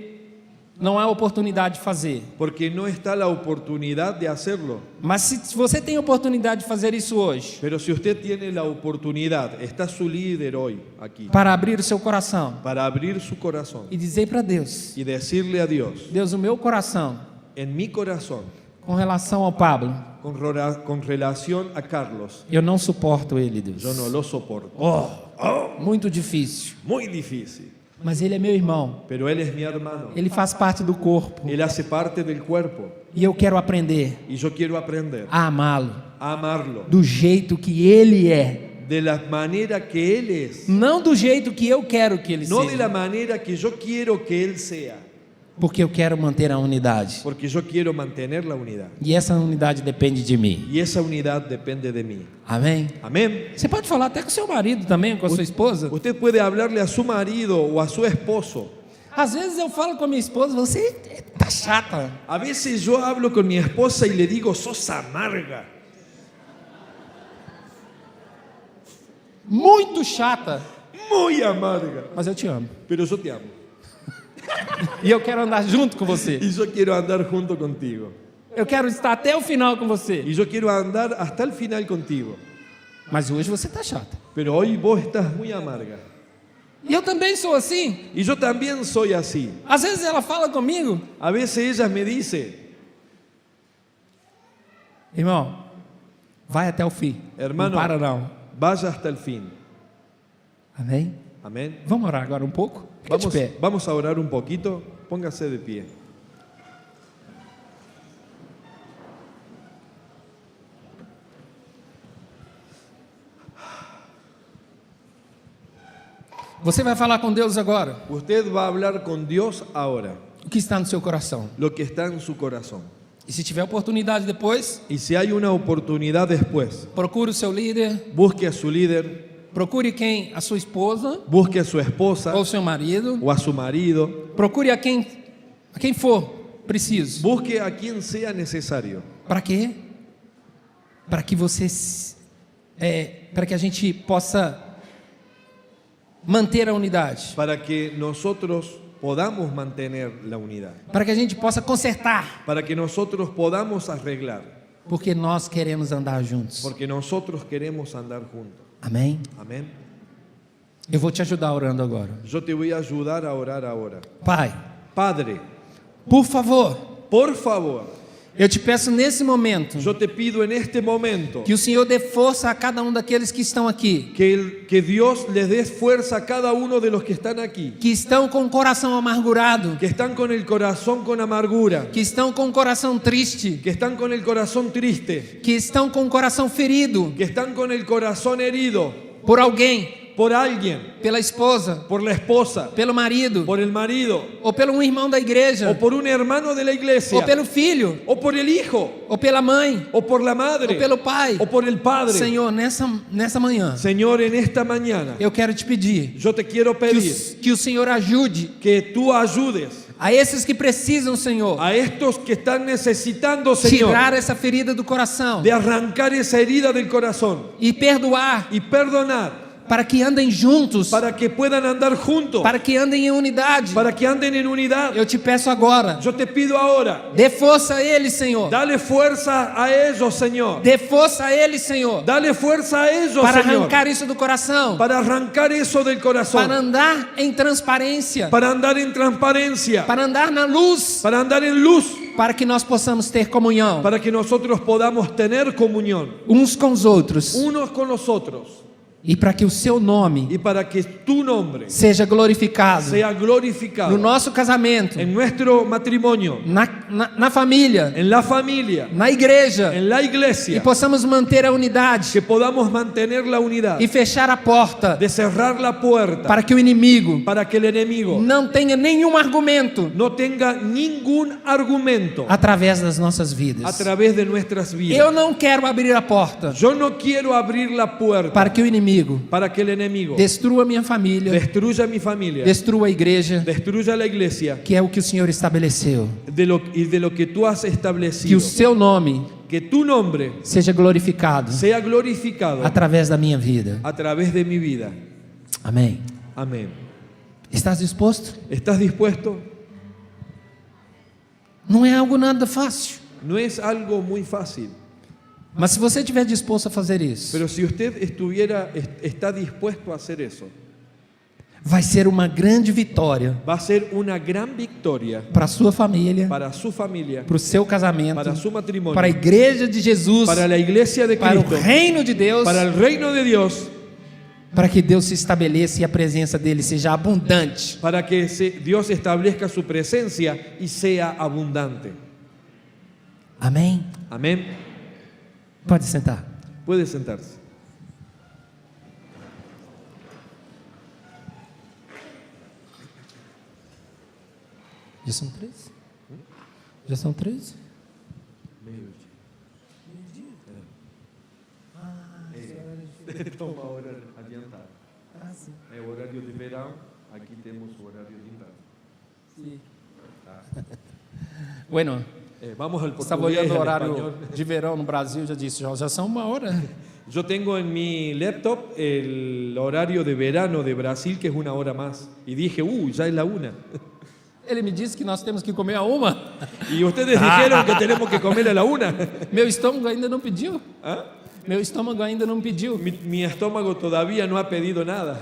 não há oportunidade de fazer.
porque no está la oportunidad de hacerlo.
Mas se você tem oportunidade de fazer isso hoje,
Pero si usted tiene la oportunidad, está su líder hoy aquí,
para abrir o seu coração
para abrir su corazón
e dizer para Deus:
y decirle a Dios,
Deus, o meu coração,
en mi corazón,
com relação ao Pablo,
con relación a Carlos,
eu não suporto ele, Deus.
yo no lo soporto.
Muito difícil.
Muy difícil.
Mas ele é meu irmão.
Pero él es mi hermano.
Ele faz parte do corpo.
Él hace parte del cuerpo
E eu quero aprender
y yo quiero aprender
a amá-lo
a amarlo
do jeito que ele é.
de la manera que él es,
Não do jeito que eu quero que ele
no de
seja.
la manera que yo quiero que él sea,
Porque eu quero manter a unidade.
porque yo quiero mantener la unidad.
E essa unidade depende de mim.
Y esa unidad depende de mí.
Amém?
Amén.
Você pode falar até com seu marido também, com a sua esposa.
Usted puede hablarle a su marido o a su esposo.
Às vezes eu falo com a minha esposa, você tá chata.
A veces yo hablo con mi esposa y le digo, sos amarga,
Muito chata.
muy amarga,
Mas eu te amo.
pero yo te amo.
E eu quero andar junto com você.
Y yo quiero andar junto contigo.
Eu quero estar até o final com você.
Y yo quiero andar hasta el final contigo.
Mas hoje você tá chata.
Pero hoy vos estás muy amarga.
E eu também sou assim.
Y yo también soy así.
Às vezes ela fala comigo,
A veces ellas me dicen,
irmão, vai até o fim.
hermano,
Não para não.
vaya hasta el fin.
Amém?
Amén.
Vamos orar agora um pouco? Fica de pé.
Vamos a orar un poquito. Póngase de pie.
Você vai falar com Deus agora.
Usted va a hablar con Dios ahora,
O que está no seu coração?
lo que está en su corazón.
E se tiver oportunidade depois,
Y si hay una oportunidad después,
procure o seu líder,
busque a su líder,
procure quem? A sua esposa
busque a su esposa
ou o seu marido.
o a su marido,
Procure a quem for preciso.
busque a quien sea necesario.
Para quê? Para que para que a gente possa manter a unidade.
Para que nosotros podamos mantener la unidad,
Para que a gente possa consertar.
para que nosotros podamos arreglar,
Porque nós queremos andar juntos.
porque nosotros queremos andar juntos.
Amém?
Amén.
Eu vou te ajudar orando agora.
Yo te voy a ayudar a orar ahora.
Pai,
Padre,
por favor,
por favor,
eu te peço nesse momento
yo te pido en este momento
que o Senhor dê força a cada daqueles que estão aqui,
que Dios les dé fuerza a cada uno de los que están aquí,
que estão com o coração amargurado,
que están con el corazón con amargura,
que estão com o coração triste,
que están con el corazón triste,
que estão com o coração ferido
que están con el corazón herido
por alguém,
por alguien,
pela esposa,
por la esposa,
pelo marido,
por el marido,
ou pelo irmão da igreja,
o por un hermano de la iglesia,
ou pelo filho,
o por el hijo,
ou pela mãe,
o por la
ou
madre,
pelo pai.
o por el padre.
Senhor, nessa manhã,
Señor, en esta mañana
eu quero te pedir
yo te quiero pedir
que o Senhor ajude
que tú ayudes
a esses que precisam, Senhor,
a estos que están necesitando, Señor,
tirar essa ferida do coração
de arrancar esa herida del corazón
e perdoar,
y perdonar,
para que andem juntos,
para que puedan andar juntos,
para que andem em unidade.
para que anden en unidad.
Eu te peço agora,
Yo te pido ahora,
dê força a eles, Senhor.
dale fuerza a ellos, Señor.
Dê força a eles, Senhor,
Dale fuerza a ellos,
para
Señor,
arrancar isso do coração,
para arrancar eso del corazón,
para andar em transparência,
para andar en transparencia,
para andar na luz,
para andar en luz,
para que nós possamos ter comunhão
para que nosotros podamos tener comunión
uns com os outros
unos con los otros
e para que o seu nome
y para que tu nombre
seja glorificado
sea glorificado
no nosso casamento,
en nuestro matrimonio,
na família,
en la familia,
na igreja,
en la
e
iglesia,
possamos manter a unidade
que podamos mantener la unidad,
e fechar a porta
de cerrar la puerta
para que o inimigo
para que el enemigo
não tenha nenhum argumento
no tenga ningún argumento
através das nossas
a
vidas.
través de nuestras vidas.
Eu não quero abrir a porta
Yo no quiero abrir la puerta
para que o inimigo
para que el enemigo
destrua minha família,
destruya mi familia,
destrua a igreja,
destruya la iglesia,
que é o que o Senhor estabeleceu.
de lo que tú has
Que
establecido,
o seu nome
que tu nombre
seja glorificado
sea glorificado
através da minha vida.
a través de mi vida.
Amém.
Amén.
Estás disposto?
¿Estás dispuesto?
Não é algo nada fácil.
No es algo muy fácil,
Mas se você estiver disposto a fazer isso,
pero si usted está dispuesto a hacer eso,
vai ser uma grande vitória
va a ser una gran victoria
para a sua família,
para su familia,
para o seu casamento,
para su matrimonio,
para a igreja de Jesus,
para la iglesia de
para o
Cristo,
reino de Deus,
para el reino de Dios,
para que Deus se estabeleça e a presença dele seja abundante.
para que Dios establezca su presencia y sea abundante.
Amém?
Amén.
Pode sentar.
Puede sentarse.
Já são 13? Já são 13?
Está uma hora adiantada. É o horário de verão, aqui temos o horário de inverno.
Bueno,
Vamos al
estava
portugués,
olhando o
al
horário
español.
de verão no Brasil, já disse, já são 1 hora.
Yo tengo en mi laptop el horario de verano de Brasil, que es 1 hora más. Y dije, ya es la 1.
Ele me disse que nós temos que comer a 1.
Y ustedes dijeron que tenemos que comer a la 1.
Meu estômago ainda não pediu.
¿Ah?
Meu estômago ainda não pediu.
Mi estómago todavía no ha pedido nada.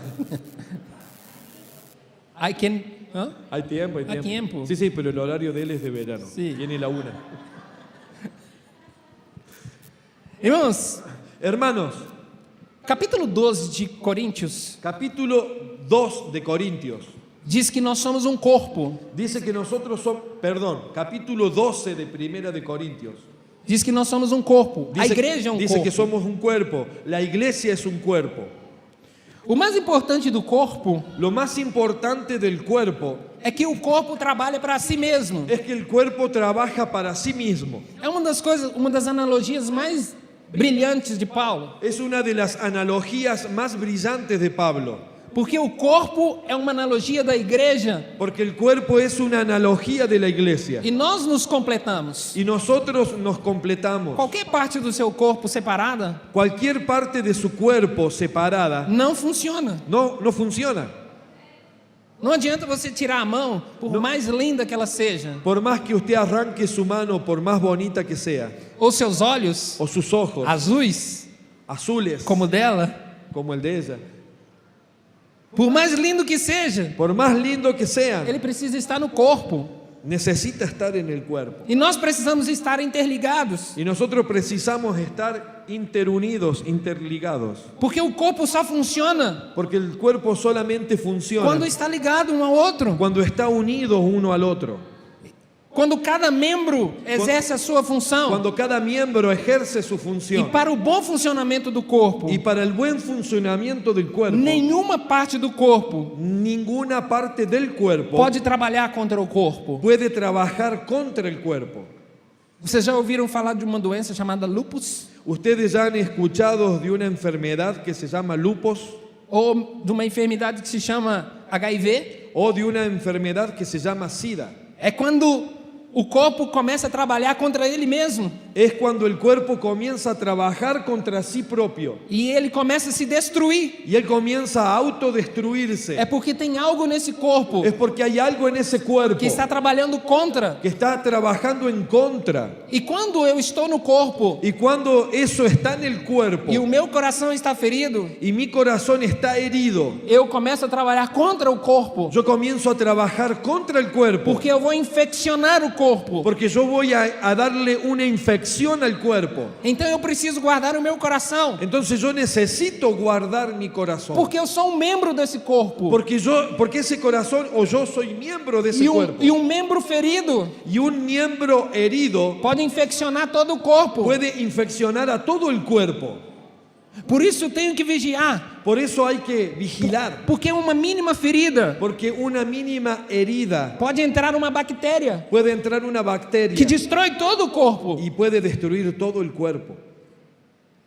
I can... Hã?
Hay tiempo, hay
Hay
tiempo.
tiempo.
Sí, sí, pero el horario de él es de verano.
Sí.
Viene la 1.
Irmãos,
Hermanos,
capítulo 12 de Coríntios
capítulo 2 de Corintios.
diz que nós somos um corpo.
Dice que nosotros somos, capítulo 12 de Primera de Corintios.
Diz que nós somos um corpo. A igreja é um
dice
corpo.
que somos un cuerpo. La iglesia es un cuerpo.
O mais importante do corpo
Lo más importante del cuerpo
é que o corpo trabalha para si mesmo.
es que el cuerpo trabaja para sí mismo.
É uma das analogias mais brilhantes de Paulo,
Es una de las analogías más brillantes de Pablo,
porque o corpo é uma analogia da igreja
porque el cuerpo es una analogía de la iglesia
e nós nos completamos.
y nosotros nos completamos.
Qualquer parte do seu corpo separada
Cualquier parte de su cuerpo separada
não funciona.
no funciona.
Não adianta você tirar a mão, por mais linda que ela seja,
Por más que usted arranque su mano, por más bonita que sea,
ou seus olhos
o sus ojos
azuis,
azules
como o dela,
como el de ella,
por mais lindo que seja,
por más lindo que sean,
ele precisa estar no corpo.
necesita estar en el cuerpo.
E nós precisamos estar interligados,
Y nosotros precisamos estar interunidos, interligados,
porque o corpo só funciona
porque el cuerpo solamente funciona
quando está ligado um ao outro,
cuando está unido uno al otro,
quando cada membro exerce a sua função.
cuando cada miembro ejerce su
E
función.
para o bom funcionamento do corpo,
Y para el buen funcionamiento del cuerpo,
nenhuma parte do corpo
ninguna parte del cuerpo
pode trabalhar contra o corpo.
puede trabajar contra el cuerpo.
Vocês já ouviram falar de uma doença chamada lupus?
Ustedes ya han escuchado de una enfermedad que se llama lupus
Ou de uma enfermidade que se chama HIV?
o de una enfermedad que se llama SIDA.
É quando o corpo começa a trabalhar contra ele mesmo
Es cuando el cuerpo comienza a trabajar contra sí propio
e ele começa a se destruir.
y él comienza a autodestruirse.
É porque tem algo nesse corpo
Es porque hay algo en ese cuerpo
que está trabalhando contra.
que está trabajando en contra.
E quando eu estou no corpo
Y cuando eso está en el cuerpo
e o meu coração está ferido,
y mi corazón está herido,
eu começo a trabalhar contra o corpo,
yo comienzo a trabajar contra el cuerpo
porque eu vou infeccionar o corpo.
porque yo voy a darle una infección al cuerpo.
Então eu preciso guardar o meu coração,
Entonces yo necesito guardar mi corazón
porque eu sou um membro desse corpo.
porque ese corazón, o yo soy miembro de ese cuerpo,
E um membro ferido
y un miembro herido
pode infeccionar todo o corpo.
puede infeccionar a todo el cuerpo.
Por isso eu tenho que vigiar,
Por eso hay que vigilar,
porque uma mínima ferida
porque una mínima herida
pode entrar uma bactéria
puede entrar una bacteria
que destrói todo o corpo.
y puede destruir todo el cuerpo.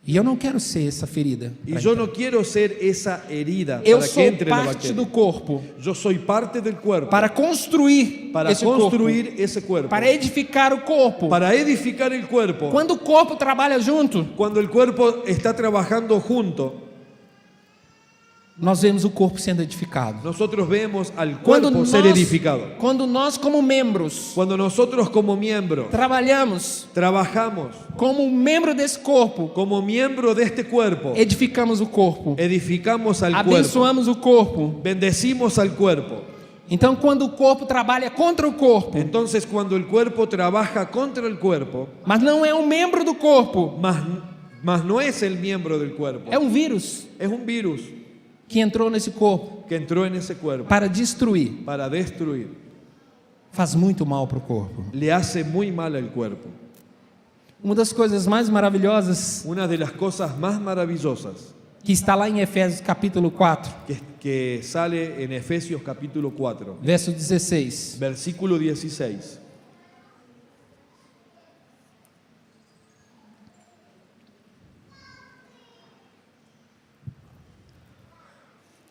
E eu não quero ser essa ferida.
Y yo no quiero ser esa herida
Eu
para que
sou
entre la
parte do
bacteria.
corpo
Yo soy parte del cuerpo
para construir
para
esse
construir
corpo,
ese cuerpo,
para edificar o corpo.
para edificar el cuerpo.
Quando o corpo trabalha junto,
Cuando el cuerpo está trabajando junto,
nós vemos o corpo sendo edificado.
nosotros vemos al
Quando
cuerpo ser edificado.
quando nós como membros
Cuando nosotros como miembro
trabalhamos
trabajamos
como membro desse corpo,
como miembro de este cuerpo,
edificamos o corpo,
edificamos al cuerpo,
abençoamos o corpo.
bendecimos al cuerpo.
Então, quando o corpo trabalha contra o corpo,
Entonces cuando el cuerpo trabaja contra el cuerpo,
mas não é um membro do corpo,
mas no es el miembro del cuerpo,
é um vírus
es un virus
que entrou nesse corpo
que entró en ese cuerpo
para destruir,
para destruir,
faz muito mal para o corpo.
le hace muy mal al cuerpo.
Uma das coisas mais maravilhosas
Una de las cosas más maravillosas
que está lá em Efésios capítulo 4,
que sale en Efesios capítulo 4,
verso 16.
versículo 16.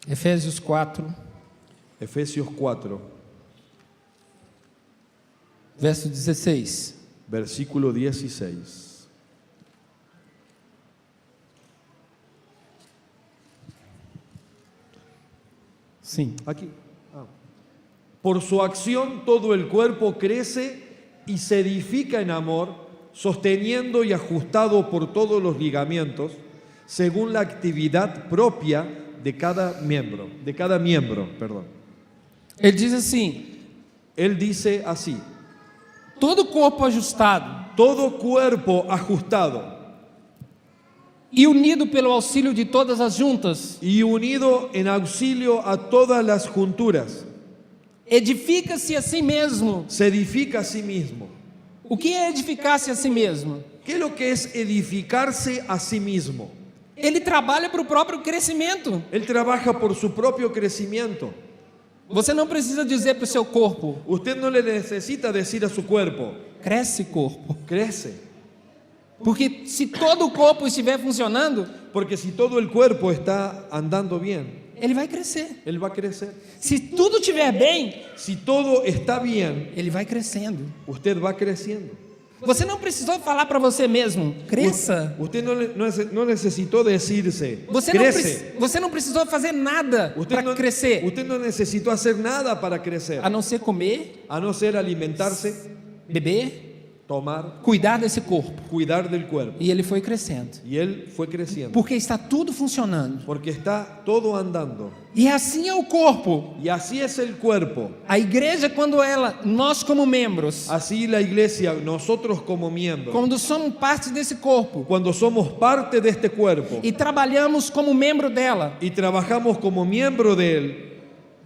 Efésios 4,
Efesios 4,
verso 16.
versículo 16.
Sim.
Aquí. Por su acción todo el cuerpo crece y se edifica en amor, sosteniendo y ajustado por todos los ligamentos, según la actividad propia de cada miembro, perdón.
Ele diz assim:
Él dice así:
todo corpo ajustado
todo cuerpo ajustado
e unido pelo auxílio de todas as juntas,
y unido en auxilio a todas las junturas,
edifica-se a si mesmo.
se edifica a sí mismo.
O que é edificar-se a si mesmo?
¿Qué es lo que es edificarse a sí mismo?
Ele trabalha para o próprio crescimento.
Él trabaja por su propio crecimiento.
Você não precisa dizer para o seu corpo:
Usted no le necesita decir a su cuerpo,
cresce, corpo.
crece.
Porque se todo o corpo estiver funcionando,
Porque si todo el cuerpo está andando bien,
ele vai crescer.
él va a crecer.
Se tudo estiver bem,
Si todo está bien,
ele vai crescendo.
usted va creciendo.
Você não precisou falar para você mesmo: cresça.
Usted no necesitó decirse,
Você não,
crece.
você não precisou fazer nada para crescer,
Usted no necesitó hacer nada para crecer,
a não ser comer,
a no ser alimentarse,
beber,
tomar,
cuidar desse corpo.
cuidar del cuerpo.
E ele foi crescendo.
Y él fue creciendo.
Porque está tudo funcionando.
Porque está todo andando.
E assim é o corpo.
Y así es el cuerpo.
A igreja, quando nós como membros,
Así la iglesia, nosotros como miembros,
quando somos parte desse corpo
cuando somos parte de este cuerpo
e trabalhamos como membro dela,
y trabajamos como miembro de él,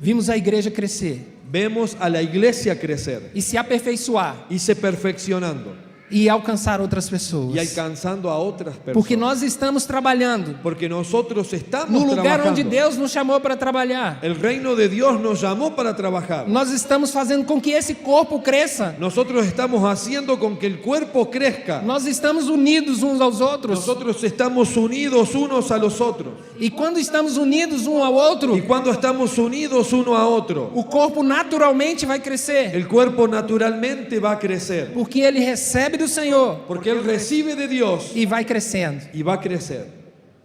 vimos a igreja crescer
vemos a la iglesia crecer
e se aperfeiçoar
y se perfeccionando
e alcançar outras
y
pessoas.
alcanzando a otras
Porque
personas.
nós estamos trabalhando
Porque nosotros estamos
no lugar onde
trabajando.
Deus nos chamou para trabalhar.
El reino de Dios nos llamó para trabajar.
Nós estamos fazendo com que esse corpo cresça.
Nosotros estamos haciendo con que el cuerpo crezca.
Nós estamos unidos uns aos outros.
Nosotros estamos unidos unos a los otros.
E quando estamos unidos um ao outro,
Y cuando estamos unidos uno a otro,
o corpo naturalmente vai crescer.
el cuerpo naturalmente va a crecer.
Porque ele recebe do Senhor
Porque él recibe de Dios
e vai crescendo.
y va a crecer.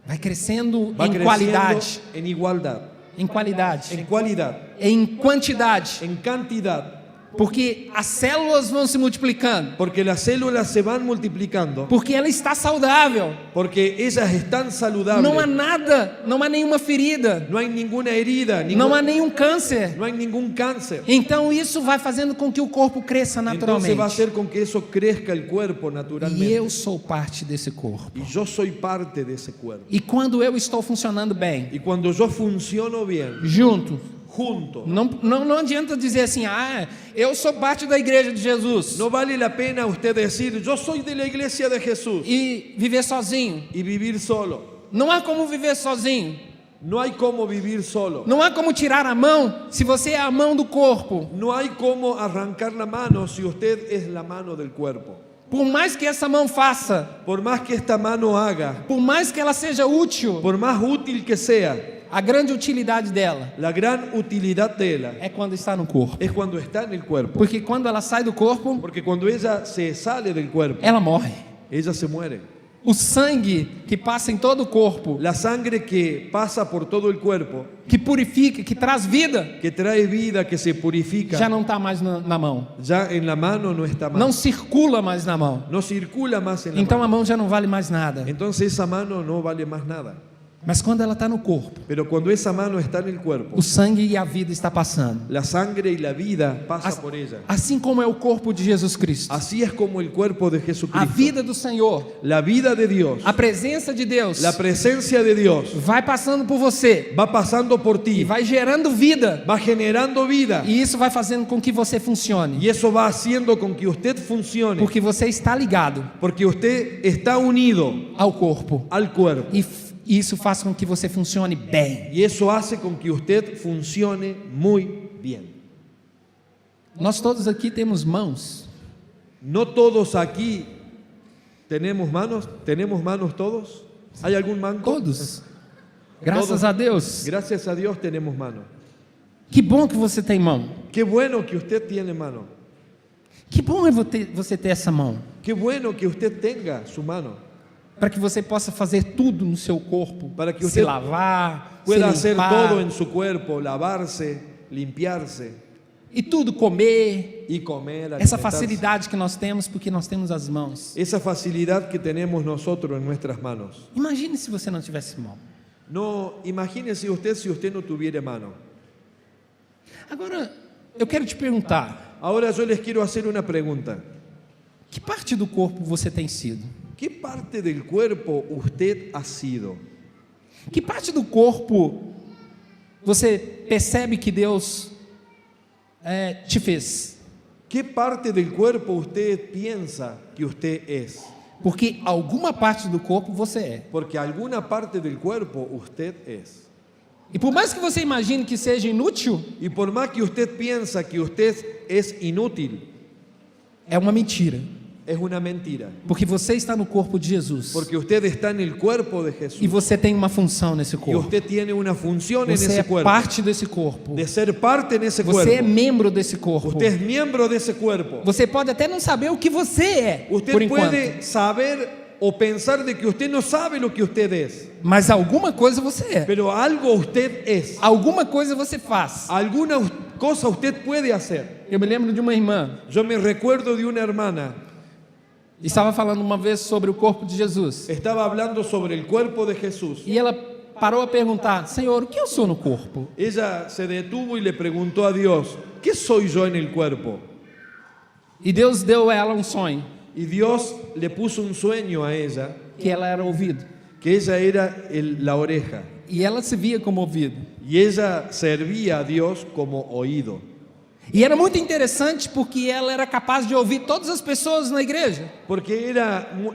Vai crescendo
Va
em
creciendo
qualidade,
en igualdad,
em qualidade,
en cualidad,
em quantidade.
en cantidad.
Porque as células vão se multiplicando.
Porque las células se van multiplicando.
Porque ela está saudável.
Porque ellas están saludables.
Não há nada, não há nenhuma ferida,
No hay ninguna herida,
não há nenhum câncer.
no hay ningún cáncer.
Então isso vai fazendo com que o corpo cresça
Entonces
naturalmente.
va a hacer con que eso crezca el cuerpo
E
naturalmente.
eu sou parte desse corpo.
Y yo soy parte de ese cuerpo.
E quando eu estou funcionando bem,
Y cuando yo funciono bien,
junto,
junto,
não adianta dizer assim: ah, eu sou parte da igreja de Jesus,
no vale la pena usted decir, yo soy de la iglesia de Jesús,
e viver sozinho.
y vivir solo.
Não há como viver sozinho.
No hay cómo vivir solo.
Não há como tirar a mão se você é a mão do corpo.
No hay cómo arrancar la mano si usted es la mano del cuerpo.
Por mais que essa mão faça,
Por más que esta mano haga,
por mais que ela seja útil,
por más útil que sea,
a grande utilidade dela
la gran utilidad de ella
é quando está no corpo.
es cuando está en el cuerpo.
Porque quando ela sai do corpo,
Porque cuando ella se sale del cuerpo,
ela morre.
ella se muere.
O sangue que passa em todo o corpo,
La sangre que pasa por todo el cuerpo,
que purifica, que traz vida,
que trae vida, que se purifica,
já não está mais na mão.
ya en la mano no está más.
Não circula mais na mão.
No circula más en la
Então a
mano.
mão já não vale mais nada.
Entonces esa mano no vale más nada.
Mas quando ela está no corpo,
Pero cuando esa mano está en el cuerpo,
o sangue e a vida está passando.
la sangre y la vida pasa
As-
por ella.
Assim como é o corpo de Jesus Cristo.
Así es como el cuerpo de
A
Jesucristo.
vida do Senhor,
La vida de Dios,
a presença de Deus,
la presencia de Dios
vai passando por você
va pasando por
e
ti,
vai gerando vida.
va generando vida.
E isso vai fazendo com que você funcione.
Y eso va haciendo con que usted funcione.
Porque você está ligado
Porque usted está unido
ao corpo.
al cuerpo.
E isso faz com que você funcione bem.
Y eso hace con que usted funcione muy bien.
Nós todos aqui temos mãos.
No todos aquí tenemos manos. ¿Tenemos manos todos? ¿Hay algún manco?
Todos. Graças
Todos.
a Deus.
Gracias a Dios tenemos mano.
Que bom que você tem mão.
Qué bueno que usted tiene mano.
Que bom é você ter essa mão.
Qué bueno que usted tenga su mano.
Para que você possa fazer tudo no seu corpo.
Para que
se
usted
lavar,
Pueda
se
hacer
limpar,
todo en su cuerpo, lavarse, limpiarse
e tudo comer.
y comer.
Essa
alimentarse.
facilidade que nós temos porque nós temos as mãos.
Esa facilidad que tenemos nosotros en nuestras manos.
Imagine se você não tivesse mão.
No, imagínese usted si usted no tuviera mano.
Agora, eu quero te perguntar,
Ahora yo les quiero hacer una pregunta.
que parte do corpo você tem sido?
¿Qué parte del cuerpo usted ha sido?
Que parte do corpo você percebe que Deus te fez?
¿Qué parte del cuerpo usted piensa que usted es?
Porque alguma parte do corpo você é.
Porque alguna parte del cuerpo usted es.
E por mais que você imagine que seja inútil,
Y por más que usted piensa que usted es inútil,
é uma mentira.
es una mentira.
Porque você está no corpo de Jesus.
Porque usted está en el cuerpo de Jesús.
E você tem uma função nesse
Y
corpo.
usted tiene una función en
Você
ese
é
cuerpo.
parte desse corpo.
De ser parte en ese
Você é
cuerpo.
membro desse corpo.
Usted es miembro de ese cuerpo.
Você pode até não saber o que você é,
Usted
por enquanto.
puede saber o pensar de que usted no sabe lo que usted es.
Mas alguma coisa você é.
Pero algo usted es.
Alguma coisa você faz.
Alguna cosa usted puede hacer.
Eu me lembro de uma irmã.
Yo me recuerdo de una hermana.
Estava falando uma vez sobre o corpo de Jesus.
Estaba hablando sobre el cuerpo de Jesús.
E ela parou a perguntar: Senhor, o que eu sou no corpo?
Ella se detuvo y le preguntó a Dios, ¿qué soy yo en el cuerpo?
E Deus deu a ela um sonho,
Y Dios le puso un sueño a ella,
que ela era ouvido.
que ella era la oreja.
E ela se via como ouvido.
Y ella servía a Dios como oído.
E era muito interessante porque ela era capaz de ouvir todas as pessoas na igreja.
Porque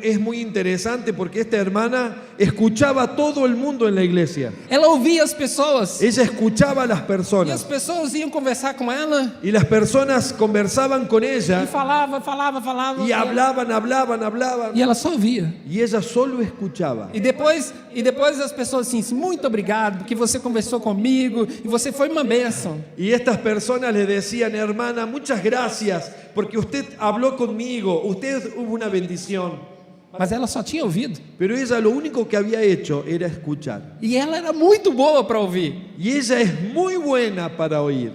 es muy interesante porque esta hermana escuchaba a todo el mundo en la iglesia.
Ela ouvia as pessoas.
Ella escuchaba a las
E as
personas.
pessoas iam conversar com ela.
Y las personas conversaban con
E
ella.
falava.
Y hablaban.
E ela só ouvia.
Y ella solo escuchaba.
E depois as pessoas assim, muito obrigado, porque você conversou comigo e você foi uma bênção.
Y estas personas le decían, hermana, muchas gracias porque usted habló conmigo, usted hubo una bendición.
Mas ela só tinha ouvido.
Pero ella lo único que había hecho era escuchar.
E ela era muito boa para ouvir.
Y ella es muy buena para oír.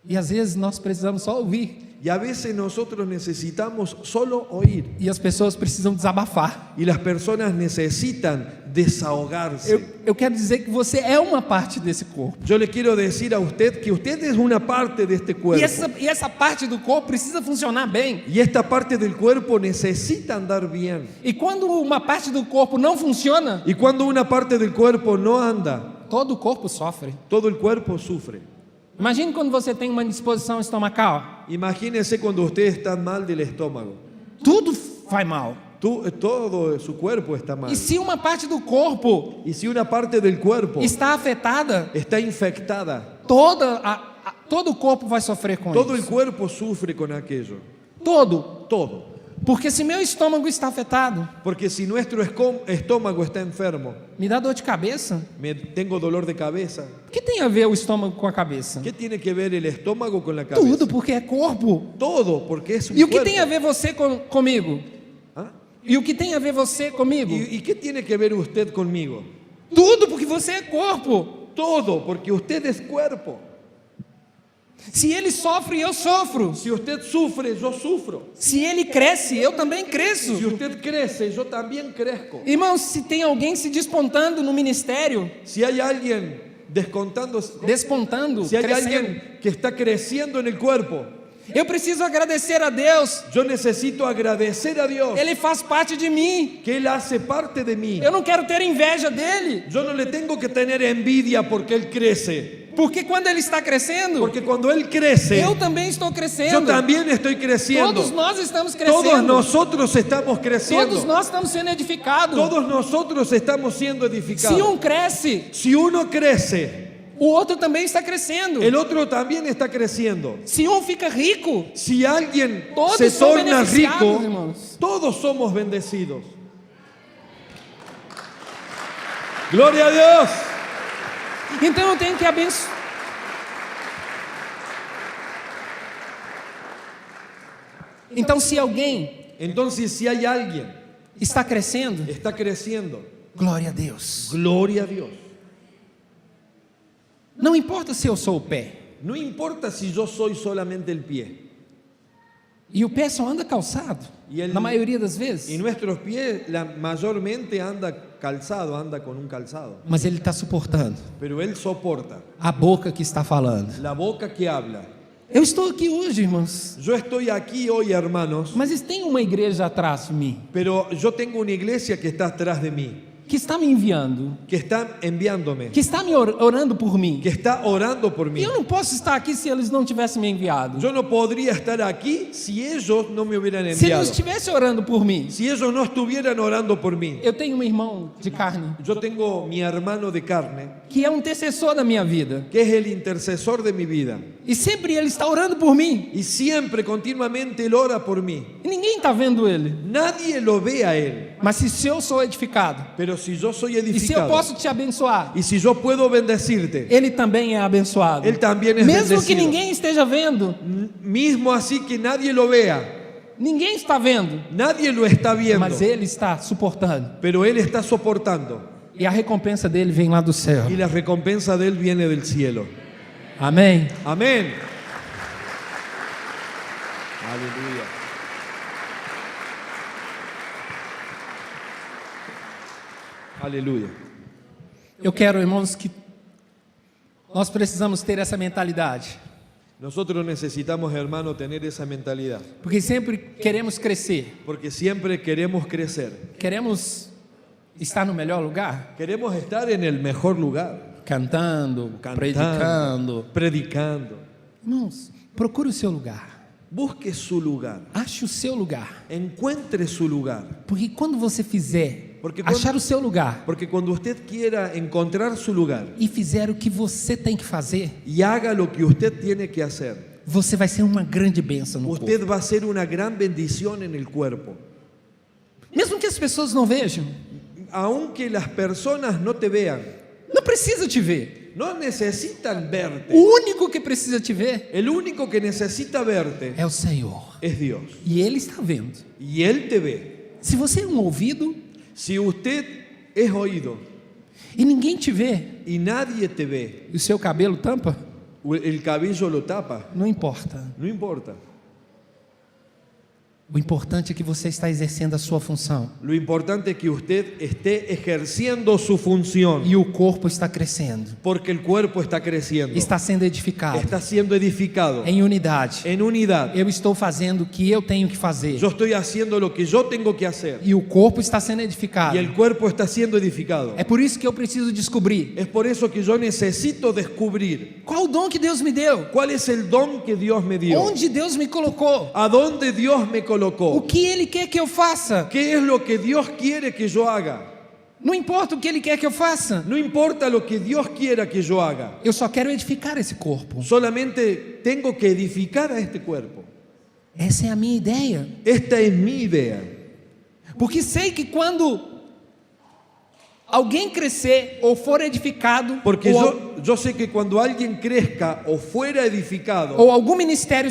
E às vezes nós precisamos só ouvir.
Y a veces nosotros necesitamos solo oír.
E as pessoas precisam desabafar.
Y las personas necesitan desahogarse.
Eu quero dizer que você é uma parte desse corpo.
Yo le quiero decir a usted que usted es una parte de este cuerpo.
E essa parte do corpo precisa funcionar bem.
Y esta parte del cuerpo necesita andar bien.
E quando uma parte do corpo não funciona,
Y cuando una parte del cuerpo no anda,
todo o corpo sofre.
todo el cuerpo sufre.
Imagine quando você tem uma indisposição estomacal.
Imagínese cuando usted está mal del estómago.
Tudo vai mal.
Todo su cuerpo está mal.
E se uma parte do corpo
Y si una parte del cuerpo
está afetada,
está infectada,
todo o corpo vai sofrer com
todo el
isso.
cuerpo sufre con aquello.
Todo.
Todo.
Porque se meu estômago está afetado,
Porque si nuestro estómago está enfermo,
me dá dor de cabeça.
tengo dolor de cabeza.
O que tem a ver o estômago com a cabeça?
¿Qué tiene que ver el estómago con la cabeza?
Tudo, porque é corpo.
Todo, porque es un
E o que
cuerpo.
tem a ver você comigo?
¿Ah?
E o que tem a ver você comigo?
¿Y qué tiene que ver usted conmigo?
Tudo, porque você é corpo.
Todo, porque usted es cuerpo.
Se ele sofre, eu sofro.
Si usted sufre, yo sufro.
Se ele cresce, eu também cresço.
Si usted crece, yo también crezco.
Irmãos, se tem alguém se despontando no ministério,
Si hay alguien despontando,
si hay
crescendo, alguien que está creciendo en el cuerpo,
eu preciso agradecer a Deus.
yo necesito agradecer a Dios
Ele faz parte de mim.
que Él hace parte de mí.
Eu não quero ter inveja dele,
Yo no le tengo que tener envidia porque Él crece,
porque quando ele está crescendo,
porque cuando Él crece,
eu também estou
yo
crescendo.
también estoy creciendo.
Todos nós estamos crescendo.
Todos nosotros estamos creciendo.
Todos nós estamos sendo edificados.
Todos nosotros estamos siendo edificados.
Se um cresce,
Si uno crece,
o outro também está crescendo.
el otro también está creciendo.
Se um fica rico,
Si alguien
todos
se
son
torna
beneficiados,
rico,
irmãos.
todos somos bendecidos. Gloria a Dios.
Então eu tenho que abençoar. Então, se alguém
Entonces, si hay alguien
está crescendo,
está creciendo,
glória a Deus.
gloria a Dios.
Não importa se eu sou o pé.
No importa si yo soy solamente el pie.
E o pé só anda calçado,
E ele-
na maioria das
Y
vezes.
nuestros pies mayormente anda calzado, anda con un calzado.
Mas ele está suportando
Pero Él soporta
a boca que está falando.
la boca que habla.
Eu estou aqui hoje, irmãos,
Yo estoy aquí hoy, hermanos,
mas tem uma igreja atrás de mim,
pero yo tengo una iglesia que está atrás de mí,
que está me enviando,
que está enviándome,
que está me orando por mim.
que está orando por mí.
E eu não posso estar aqui se eles não tivessem me enviado.
Yo no podría estar aquí si ellos no me hubieran
Se ele não
enviado.
estivesse orando por mim.
Si ellos no estuvieran orando por mí.
Eu tenho um irmão de carne
Yo tengo mi hermano de carne,
que é um intercessor da minha vida.
que es el intercesor de mi vida.
E sempre ele está orando por mim.
Y siempre, continuamente, él ora por mí.
E ninguém está vendo ele.
Nadie lo ve a él.
Mas se eu sou edificado,
Pero si yo soy
e se eu
edificado,
posso te abençoar,
y si yo puedo bendecirte,
ele também é abençoado.
él también es
Mesmo que
bendecido.
ninguém esteja vendo,
Mismo así que nadie lo vea,
ninguém está vendo,
nadie lo está viendo,
mas ele está suportando.
pero él está soportando.
E a recompensa dele vem lá do céu.
Y la recompensa de él viene del cielo.
Amém?
Amén. Aleluya. Aleluya.
Eu quero, irmãos, que nós precisamos ter essa mentalidade.
Nosotros necesitamos, hermano, tener esa mentalidad,
Porque sempre queremos crescer.
porque siempre queremos crecer.
Queremos estar no melhor lugar.
Queremos estar en el mejor lugar,
Cantando, predicando.
predicando.
Irmãos, procure o seu lugar.
Busque su lugar,
Ache o seu lugar.
encuentre su lugar,
Porque quando você fizer,
Porque quando-
achar o seu lugar
porque cuando usted quiera encontrar su lugar
e fizer o que você tem que fazer,
y haga lo que usted tiene que hacer,
você vai ser uma grande bênção no corpo.
usted va a ser una gran bendición en el cuerpo.
Mesmo que as pessoas não vejam,
Aunque las personas no te vean,
não precisa te ver.
no necesitan verte.
O único que precisa te ver
El único que necesita verte
é o Senhor.
es Dios.
E Ele está vendo.
Y Él te ve.
Se você é um ouvido
Si usted es oído
e ninguém te vê,
y nadie te ve,
e o seu cabelo tampa,
o el cabello lo tapa,
não importa.
no importa.
O importante é que você está exercendo a sua função.
Lo importante es que usted esté ejerciendo su función,
E o corpo está crescendo.
porque el cuerpo está creciendo,
Está sendo edificado.
está siendo edificado
Em unidade.
en unidad.
Eu estou fazendo o que eu tenho que fazer.
Yo estoy haciendo lo que yo tengo que hacer
E o corpo está sendo edificado.
y el cuerpo está siendo edificado.
É por isso que eu preciso descobrir
Es por eso que yo necesito descubrir
qual o dom que Deus me deu.
cuál es el don que Dios me dio,
Onde Deus me colocou.
a dónde Dios me
O
colocó,
que Ele quer que eu faça.
qué es lo que Dios quiere que yo haga.
Não importa o que Ele quer que eu faça.
No importa lo que Dios quiera que yo haga,
Eu só quero edificar esse corpo.
solamente tengo que edificar a este cuerpo.
Essa é a minha ideia.
Esta es mi idea,
Porque sei que quando alguém crescer ou for edificado,
porque
ou,
yo sé que cuando alguien crezca o fuera edificado
ou algum ministério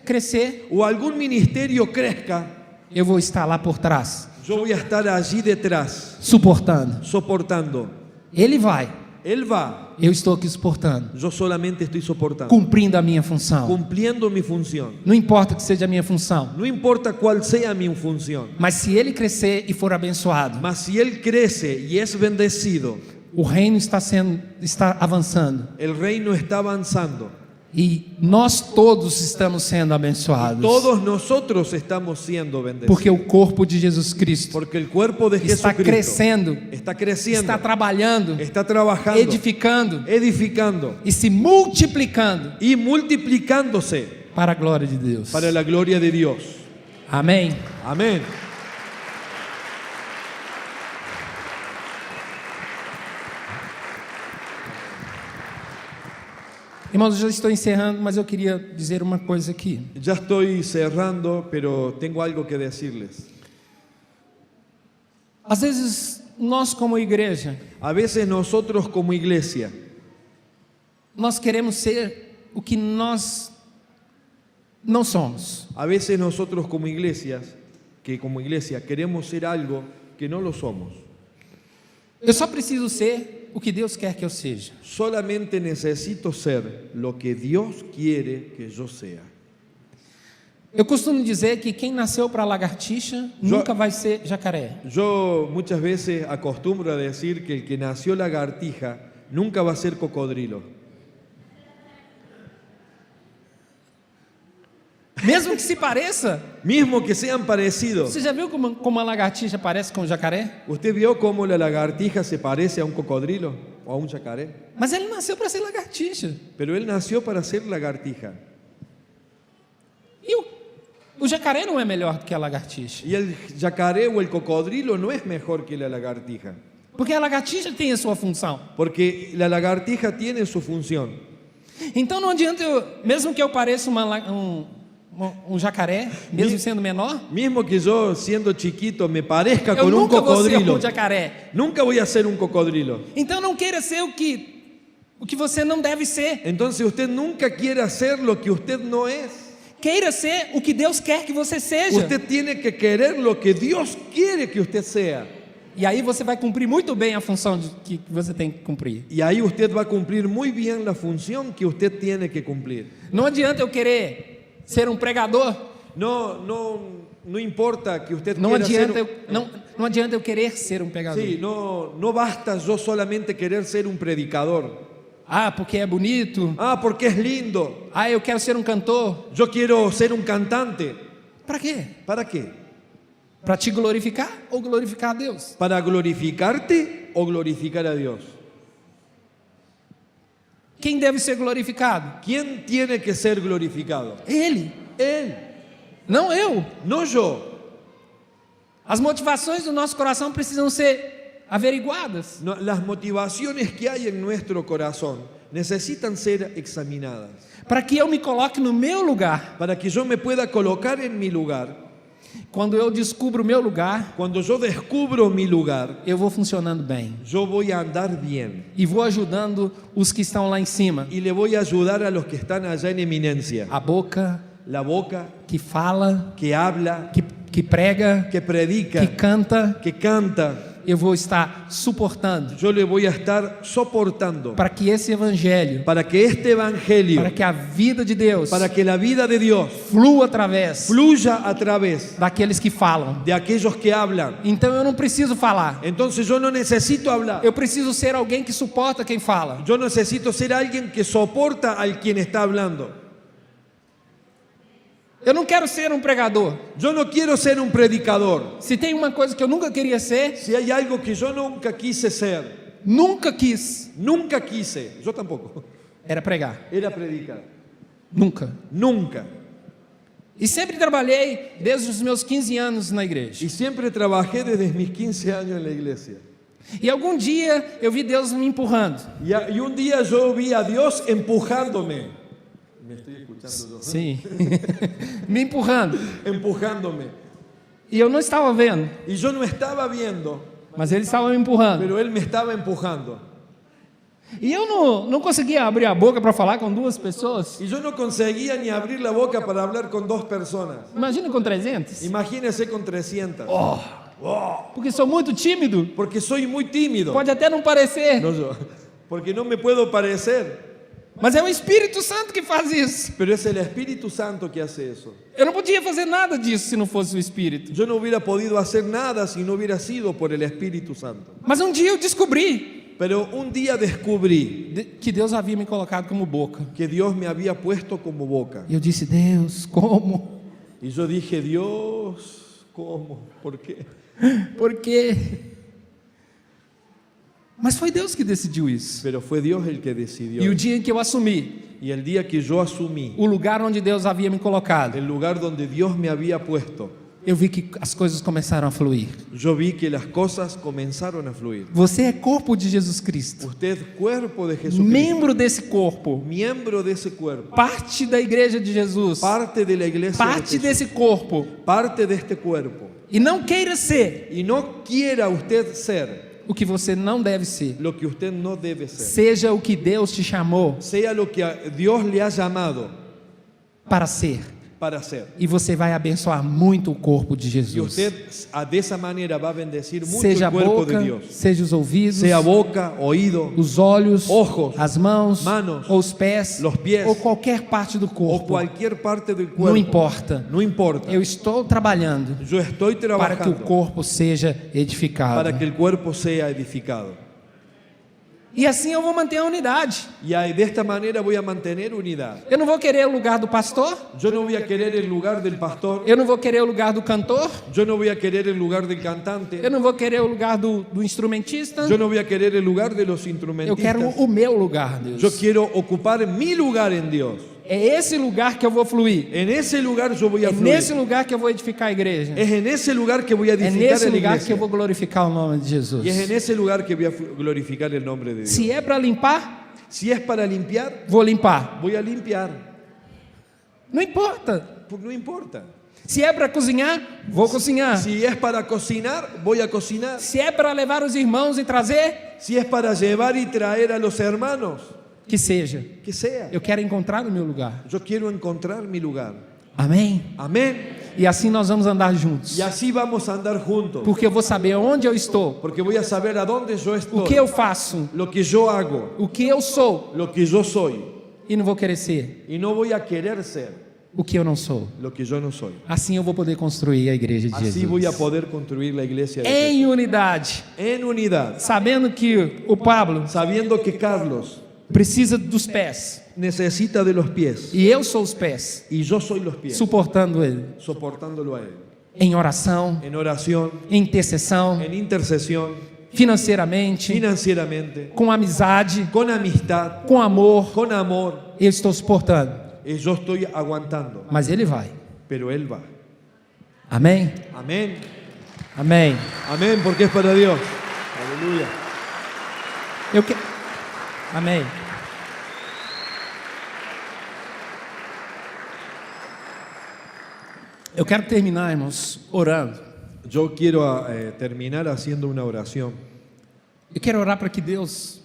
crescer,
o algún ministerio crezca,
eu vou estar lá por trás,
yo voy a estar allí detrás,
suportando.
soportando.
Ele vai,
Él va,
eu estou aqui suportando,
yo solamente estoy soportando,
cumprindo a minha função.
cumpliendo mi función.
Não importa que seja a minha função,
No importa cuál sea mi función,
mas se ele crescer e for abençoado,
mas si Él crece y es bendecido,
o reino está avançando
el reino está avanzando.
e nós todos estamos sendo abençoados,
Todos nosotros estamos siendo bendecidos.
porque o corpo de Jesus Cristo
Porque el cuerpo de
está
Jesucristo
crescendo,
está creciendo,
está trabalhando,
está trabajando,
edificando
edificando
e se multiplicando
y multiplicándose
para a glória de Deus.
para la gloria de Dios.
Amém.
Amén.
Irmãos, eu já estou encerrando, mas eu queria dizer uma coisa aqui.
Ya estoy cerrando, pero tengo algo que decirles.
Às vezes, nós como igreja,
A veces nosotros como iglesia
nós queremos ser o que nós não somos.
A veces nosotros como iglesias, que como iglesia queremos ser algo que no lo somos.
Eu só preciso ser o que Deus quer que eu seja.
Solamente necesito ser lo que Dios quiere que yo sea.
Eu costumo dizer que quem nasceu para lagartixa nunca vai ser jacaré.
Yo muchas veces acostumbro a decir que el que nació lagartija nunca va a ser cocodrilo.
Mesmo que se pareça.
mismo que sean parecidos.
Você já viu como a lagartixa parece com o jacaré?
¿Usted vio cómo la lagartija se parece a un cocodrilo o a un yacaré?
Mas ele nasceu para ser lagartixa.
Pero él nació para ser lagartija.
E o jacaré não é melhor do que a lagartixa.
Y el yacaré o el cocodrilo no es mejor que la lagartija,
Porque a lagartixa tem a sua função.
porque la lagartija tiene su función.
Então não adianta mesmo que eu pareça um jacaré, mesmo sendo menor,
Mismo que yo, siendo chiquito, me parezca
eu
con un
nunca vou ser
cocodrilo,
um jacaré.
nunca voy a ser un cocodrilo.
Então não queira ser o que você não deve ser.
Entonces usted nunca quiere hacer lo que usted no es.
Queira ser o que Deus quer que você seja.
Usted tiene que querer lo que Dios quiere que usted sea.
E aí você vai cumprir muito bem a função que você tem que cumprir.
Y ahí usted va a cumplir muy bien la función que usted tiene que cumplir.
Não adianta eu querer ser um pregador.
No importa que usted
Não
quiera
adianta
ser...
não adianta eu querer ser um pregador.
Sí, no basta yo solamente querer ser un predicador.
Ah, porque é bonito.
Ah, porque es lindo.
Ah, eu quero ser um cantor.
Yo quiero ser un cantante.
Para quê?
¿Para qué?
Para te glorificar ou glorificar a Deus?
¿Para glorificarte o glorificar a Dios?
Quem deve ser glorificado?
¿Quién tiene que ser glorificado?
Ele,
Él,
não eu.
no yo.
As motivações do nosso coração precisam ser averiguadas.
No, las motivaciones que hay en nuestro corazón necesitan ser examinadas.
Para que eu me coloque no meu lugar.
Para que yo me pueda colocar en mi lugar.
Quando eu descubro o meu lugar,
Cuando yo descubro mi lugar,
eu vou funcionando bem.
yo voy a andar bien.
E vou ajudando os que estão lá em cima.
Y le voy a ayudar a los que están allá en eminencia.
A boca
La boca
que fala,
que habla,
que prega,
que predica,
que canta,
que canta,
eu vou estar suportando.
yo le voy a estar soportando
Para que esse evangelho,
para que este evangelio,
para que a vida de Deus
para que la vida de Dios
flua através
fluya a través
daqueles que falam.
de aquellos que hablan.
Então eu não preciso falar.
Entonces yo no necesito hablar.
Eu preciso ser alguém que suporta quem fala.
Yo necesito ser alguien que soporta al quien está hablando.
Eu não quero ser um pregador.
Yo no quiero ser un predicador.
Se tem uma coisa que eu nunca queria ser,
Si hay algo que yo nunca quise ser,
nunca quis,
nunca quise, yo tampoco,
era pregar.
era predicar.
Nunca.
Nunca.
E sempre trabalhei desde os meus 15 anos na igreja.
Y siempre trabajé desde mis 15 años en la iglesia.
E algum dia eu vi Deus me empurrando.
Y un día yo vi a Dios empujándome. Me estoy escuchando yo.
Sim. Me empurrando.
Empujándome.
E eu não estava vendo,
Y yo no estaba viendo,
mas ele estava me empurrando.
pero Él me estaba empujando.
E eu não conseguia abrir a boca para falar com duas pessoas.
Y yo no conseguía ni abrir la boca para hablar con 2 personas.
Imagina com 300.
Imagínese con 300.
Porque sou muito tímido.
Porque soy muy tímido.
Pode até não parecer.
No yo. Porque no me puedo parecer.
Mas é o Espírito Santo que faz isso.
Pero es el Espíritu Santo que hace eso.
Eu não podia fazer nada disso se não fosse o Espírito.
Yo no hubiera podido hacer nada si no hubiera sido por el Espíritu Santo.
Mas um dia eu descobri
Pero un día descubrí
que Deus havia me colocado como boca.
que Dios me había puesto como boca.
E eu disse, Deus, como?
Y yo dije, Dios, ¿cómo? ¿Por qué?
Por quê? Mas foi Deus que decidiu isso.
Pero fue Dios el que decidió.
E o dia em que eu assumi
Y el día que yo asumí
o lugar onde Deus havia me colocado,
el lugar donde Dios me había puesto,
eu vi que as coisas começaram a fluir.
yo vi que las cosas comenzaron a fluir.
Você é corpo de Jesus Cristo,
Usted, cuerpo de Jesucristo,
membro desse corpo,
miembro de ese cuerpo,
parte da igreja de Jesus,
parte de la iglesia,
parte
de Jesús,
desse corpo.
parte de este cuerpo.
E não queira ser
Y no quiera usted ser
o que você não deve ser.
lo que usted no debe ser.
Seja o que Deus te chamou
Sea lo que Dios le ha llamado
para ser.
para ser.
E você vai abençoar muito o corpo de
Y
Jesus.
usted de esa manera va a bendecir mucho
Seja a
el cuerpo
boca,
de Dios.
seja os ouvidos,
Sea boca, oído,
os olhos,
ojos,
as mãos,
manos,
ou os pés,
los pies,
ou qualquer parte do
o
corpo.
cualquier parte del cuerpo.
Não importa.
No importa.
Eu estou trabalhando
Yo estoy
para que o
trabajando
corpo seja edificado.
para que el cuerpo sea edificado.
E assim eu vou manter a unidade.
Y de esta manera voy a mantener unidad.
Eu não vou querer o lugar do pastor,
Yo no voy a querer el lugar del pastor.
eu não vou querer o lugar do cantor,
Yo no voy a querer el lugar del cantante.
eu não vou querer o lugar do instrumentista.
Yo no voy a querer el lugar de los
Eu
instrumentistas.
quero o meu lugar, Deus.
Yo quiero ocupar mi lugar en Dios.
É esse lugar que eu vou fluir.
En ese lugar yo voy a
É
fluir.
nesse lugar que eu vou edificar a igreja.
Es en ese lugar que voy a
É
edificar
nesse
a la
lugar que
iglesia.
eu vou glorificar o nome de Jesus.
Y es en ese lugar que voy a glorificar el nombre de Dios.
Se é para limpar,
Si es para limpiar,
vou limpar.
voy a limpiar.
Não importa.
Porque no importa.
Se é para cozinhar, vou cozinhar.
Si es para cocinar, voy a cocinar.
Se é para levar os irmãos e trazer,
Si es para llevar y traer a los hermanos,
que seja.
que sea.
Eu quero encontrar o meu lugar.
Yo quiero encontrar mi lugar.
Amém?
Amén.
E assim nós vamos andar juntos.
Y así vamos a andar juntos.
Porque eu vou saber onde eu estou,
Porque voy a saber a dónde yo
o
estoy.
que eu faço,
Lo que yo hago.
o que eu sou,
Lo que yo soy.
e não vou querer ser
Y no voy a querer ser
o que eu não sou.
lo que yo no soy.
Assim eu vou poder construir a igreja de
Así voy a
Jesus.
poder construir la iglesia de Jesús.
Em unidade,
En unidad.
sabendo que o Pablo
Sabiendo que Carlos
precisa dos pés
necesita de los pies.
e eu sou os pés,
Y yo soy los pies.
suportando ele
Soportándolo a él.
em oração,
En oración.
em intercessão,
En intercesión.
financeiramente,
Financieramente.
com amizade,
Con amistad.
com amor.
Con amor.
Eu estou suportando,
Y yo estoy aguantando.
mas ele vai.
Pero él va.
Amém?
Amén.
Amém.
Amén, porque es para Dios. Aleluya.
Eu que... Amém. Eu quero terminar, irmãos, orando.
Yo quiero terminar haciendo una oración.
Eu quero orar para que Deus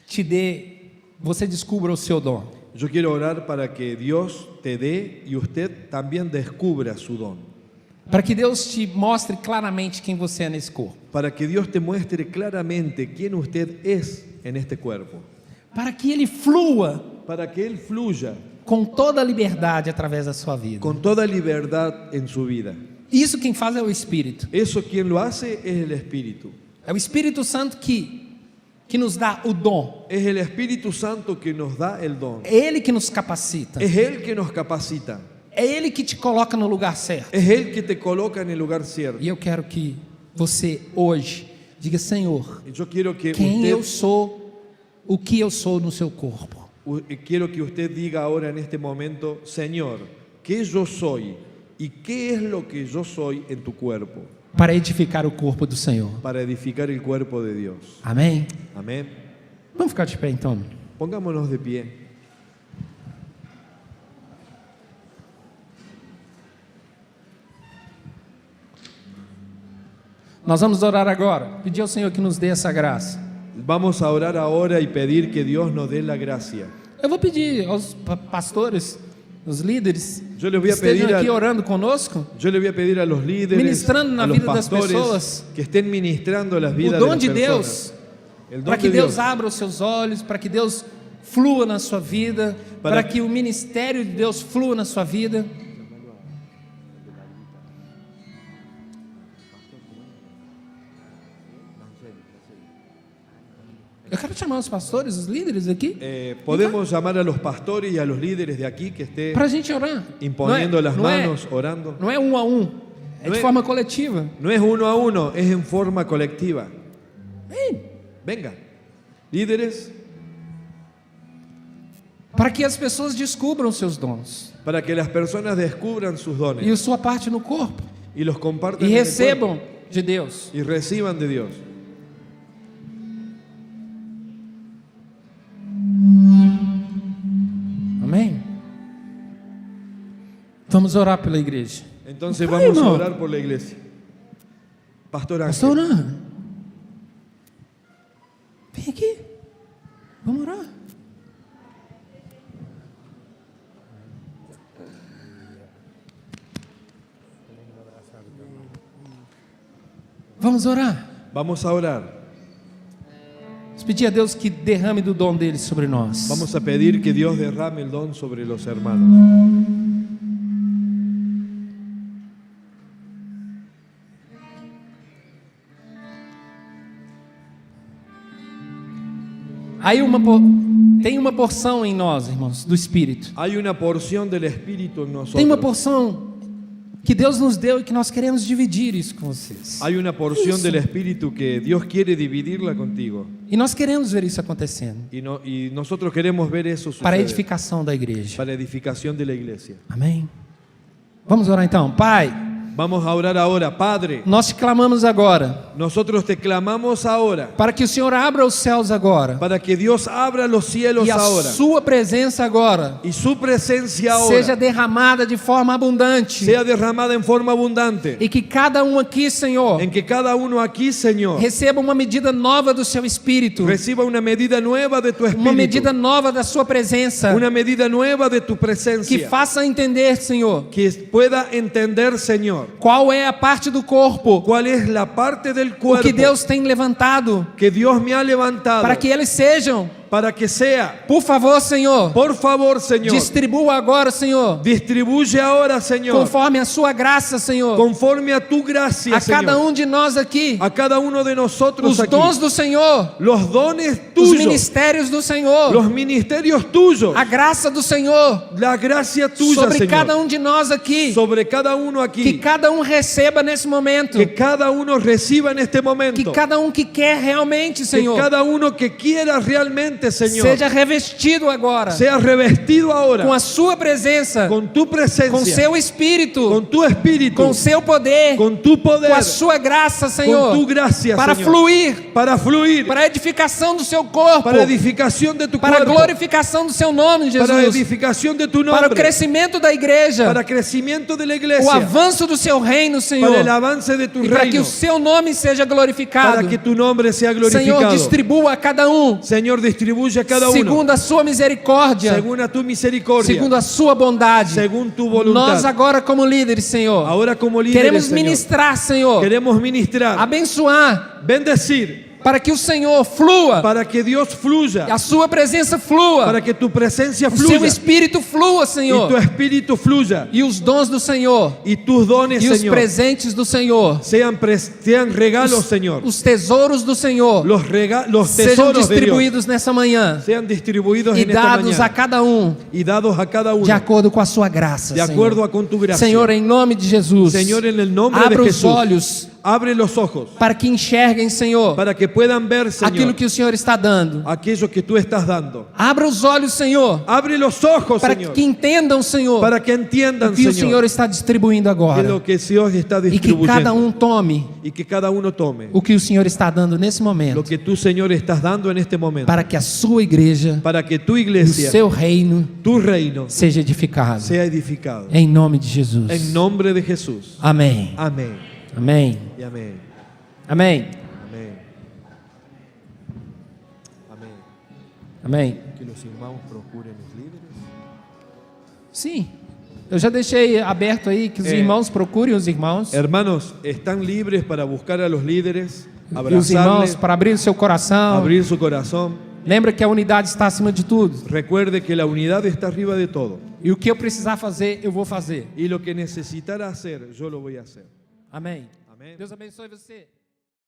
te dê, você descubra o seu dom.
Yo quiero orar para que Dios te dé y usted también descubra su don.
Para que Deus te mostre claramente quem você é nesse corpo.
Para que Dios te muestre claramente quién usted es en este cuerpo.
Para que Ele flua
Para que Él fluya
com toda a liberdade através da sua vida.
con toda libertad en su vida.
Isso quem faz é o Espírito.
Eso quien lo hace es el Espíritu.
É o Espírito Santo que nos dá o dom.
Es el Espíritu Santo que nos da el don.
É Ele que nos capacita.
Es Él que nos capacita.
É Ele que te coloca no lugar certo.
Es Él que te coloca en el lugar cierto.
E eu quero que você hoje diga: Senhor,
Y yo quiero que
quem eu
usted,
sou, o que eu sou no seu corpo.
quiero que usted diga ahora en este momento, Señor, ¿qué yo soy? ¿Y qué es lo que yo soy en tu cuerpo?
Para edificar o corpo do Senhor.
Para edificar el cuerpo de Dios.
Amém?
Amén.
Vamos ficar de pé então.
Pongámonos de pie.
Nós vamos orar agora. Pedir ao Senhor que nos dê essa graça.
Vamos a orar ahora y pedir que Dios nos dé la gracia.
Eu vou pedir aos pastores, os líderes,
Yo les voy
que
a pedir
estejam aqui
a,
orando conosco,
yo le voy a pedir a los líderes,
Ministrando na
a los
vida das
pastores,
pessoas,
que estén ministrando las
o
vidas
dom
de
de
las
Deus,
personas. El don
para que
de
Deus
Dios.
abra os seus olhos, para que Deus flua na sua vida, para que o ministério de Deus flua na sua vida. Eu quero chamar os pastores, os líderes aqui,
Podemos llamar a los pastores y a los líderes de aquí que estén
para a gente orar.
imponiendo las
não é,
manos, orando.
não é um a um, é
Não
de
é-
forma coletiva.
No es uno a uno, es en forma colectiva.
Vem.
Venga, líderes,
Para que as pessoas descubram seus dons
para que las personas descubran sus dones
e a sua parte no corpo
y los compartan
e
en el
recebam
cuerpo
de Deus.
y reciban de Dios.
Amém? Vamos orar pela igreja.
Entonces
Ay,
vamos a
no.
orar por la iglesia. Pastor Ángel,
Pastor Ana, vem aqui. Vamos orar. Vamos orar.
vamos a orar.
Vamos pedir a Deus que derrame do dom dele sobre nós.
Vamos a pedir que Dios derrame el don sobre los hermanos.
Tem uma porção em nós, irmãos, do Espírito.
Hay una porción del Espíritu en
Tem uma
nosotros.
porção que Deus nos deu e que nós queremos dividir isso com vocês.
Hay una porción del Espíritu que Dios quiere dividirla contigo.
E nós queremos ver isso acontecendo
Y nosotros queremos ver eso
para a
suceder
edificação da igreja.
para edificación de la iglesia.
Amém? Vamos orar então. Pai,
Vamos a orar ahora. Padre,
nós te clamamos agora
nosotros te clamamos ahora
para que o Senhor abra os céus agora
para que Dios abra los cielos
e a
ahora
sua presença agora
y su presencia
seja
ahora
derramada de forma abundante
sea derramada en forma abundante,
e que cada um aqui, Senhor,
en que cada uno aquí, Señor,
receba uma medida nova do seu Espírito,
reciba una medida nueva de tu
uma medida
Espíritu,
nova da sua presença,
una medida nueva de tu
que
presencia,
faça entender, Senhor,
que pueda entender, Señor,
qual é a parte do corpo
cuál es la parte del
o
cuerpo
que Deus tem levantado
que Dios me ha levantado
para que eles sejam.
para que sea.
Por favor, Senhor,
Por favor, Señor,
distribua agora, Senhor,
distribuye ahora, Señor,
conforme a sua graça, Senhor,
conforme a tu gracia,
a cada
Señor,
de nós aqui,
a cada uno de nosotros
os
aquí,
dons do Senhor,
los dones
os
tuyos,
ministérios do Senhor,
los ministerios tuyos,
a graça do Senhor
la gracia tuya,
sobre
Señor,
cada de nós aqui,
sobre cada uno
que
aquí,
cada receba nesse momento,
que cada uno reciba en este
que
momento,
cada que quer realmente,
que
Senhor,
cada uno que quiera realmente, Señor,
seja revestido agora
sea revestido ahora
com a sua presença,
con tu
com
presencia,
seu Espírito,
con tu espíritu,
com seu poder,
con tu poder,
com a sua graça,
con
Senhor,
tu gracia,
para
Señor,
fluir,
para fluir,
para a edificação do seu corpo,
para edificación de tu
para a
cuerpo,
glorificação do seu nome,
para
Jesus,
edificación de tu
para o
nombre,
crescimento da igreja,
para crecimiento de la
o
iglesia,
avanço do seu reino, Senhor,
para el avance de tu
e para que
reino,
o seu nome seja glorificado.
para que tu nombre sea
Senhor,
glorificado.
distribua a cada
Señor, distribuye a cada uno
segundo a sua misericórdia,
según a tu misericordia,
segundo a sua bondade.
según tu voluntad.
Nós agora como líderes, Senhor,
Ahora como líderes,
queremos
Señor,
ministrar, Senhor,
queremos ministrar,
abençoar,
bendecir,
para que o Senhor flua,
para que Dios fluya,
a sua presença flua,
para que tu presencia
o seu
fluya
Espírito flua,
y tu
Senhor,
espíritu fluya
e os dons do Senhor,
y tus dones,
e os
Señor,
presentes do Senhor,
sean regalos, Señor,
os tesouros do Senhor,
los
sejam
tesoros de Dios
distribuídos nessa manhã
sean distribuidos
e
en esta
dados a
mañana
cada
y dados a cada uno
de acordo com a sua graça,
de
Senhor.
acuerdo con tu gracia.
Senhor, em nome de Jesus,
Señor, en el nombre
abra
de
os
Jesús,
olhos
abre los ojos
para que enxerguem, Senhor,
para que puedan ver, Señor,
aquilo que o Senhor está dando.
aquello que tú estás dando.
Abra os olhos, Senhor,
Abre los ojos,
para
Señor,
que entendam, Senhor,
para que entiendan,
o que o Senhor
Señor,
está distribuindo
que
agora.
lo que Dios está
E que
distribuyendo
cada tome
y que cada uno tome
o que o Senhor está dando nesse
lo
momento,
que tú, Señor, estás dando en este momento,
para que a sua igreja
para que tu
e o
iglesia,
seu reino
tu reino,
seja edificado.
sea edificado.
Em nome de Jesus.
En nombre de Jesús.
Amém.
Amén.
Amém.
Y amén.
Amém.
Amén. Amén.
Amém.
Que los irmãos procuren los líderes.
Sim. Eu já deixei aberto aí que os irmãos procurem os irmãos.
Hermanos, están libres para buscar a los líderes,
E os irmãos
abrazarles,
para abrir o seu coração.
abrir su corazón.
Lembra que a unidade está acima de tudo.
Recuerde que la unidad está arriba de todo.
E o que eu precisar fazer, eu vou fazer.
Y lo que necesitará hacer, yo lo voy a hacer.
Amém.
Amén.
Deus abençoe você.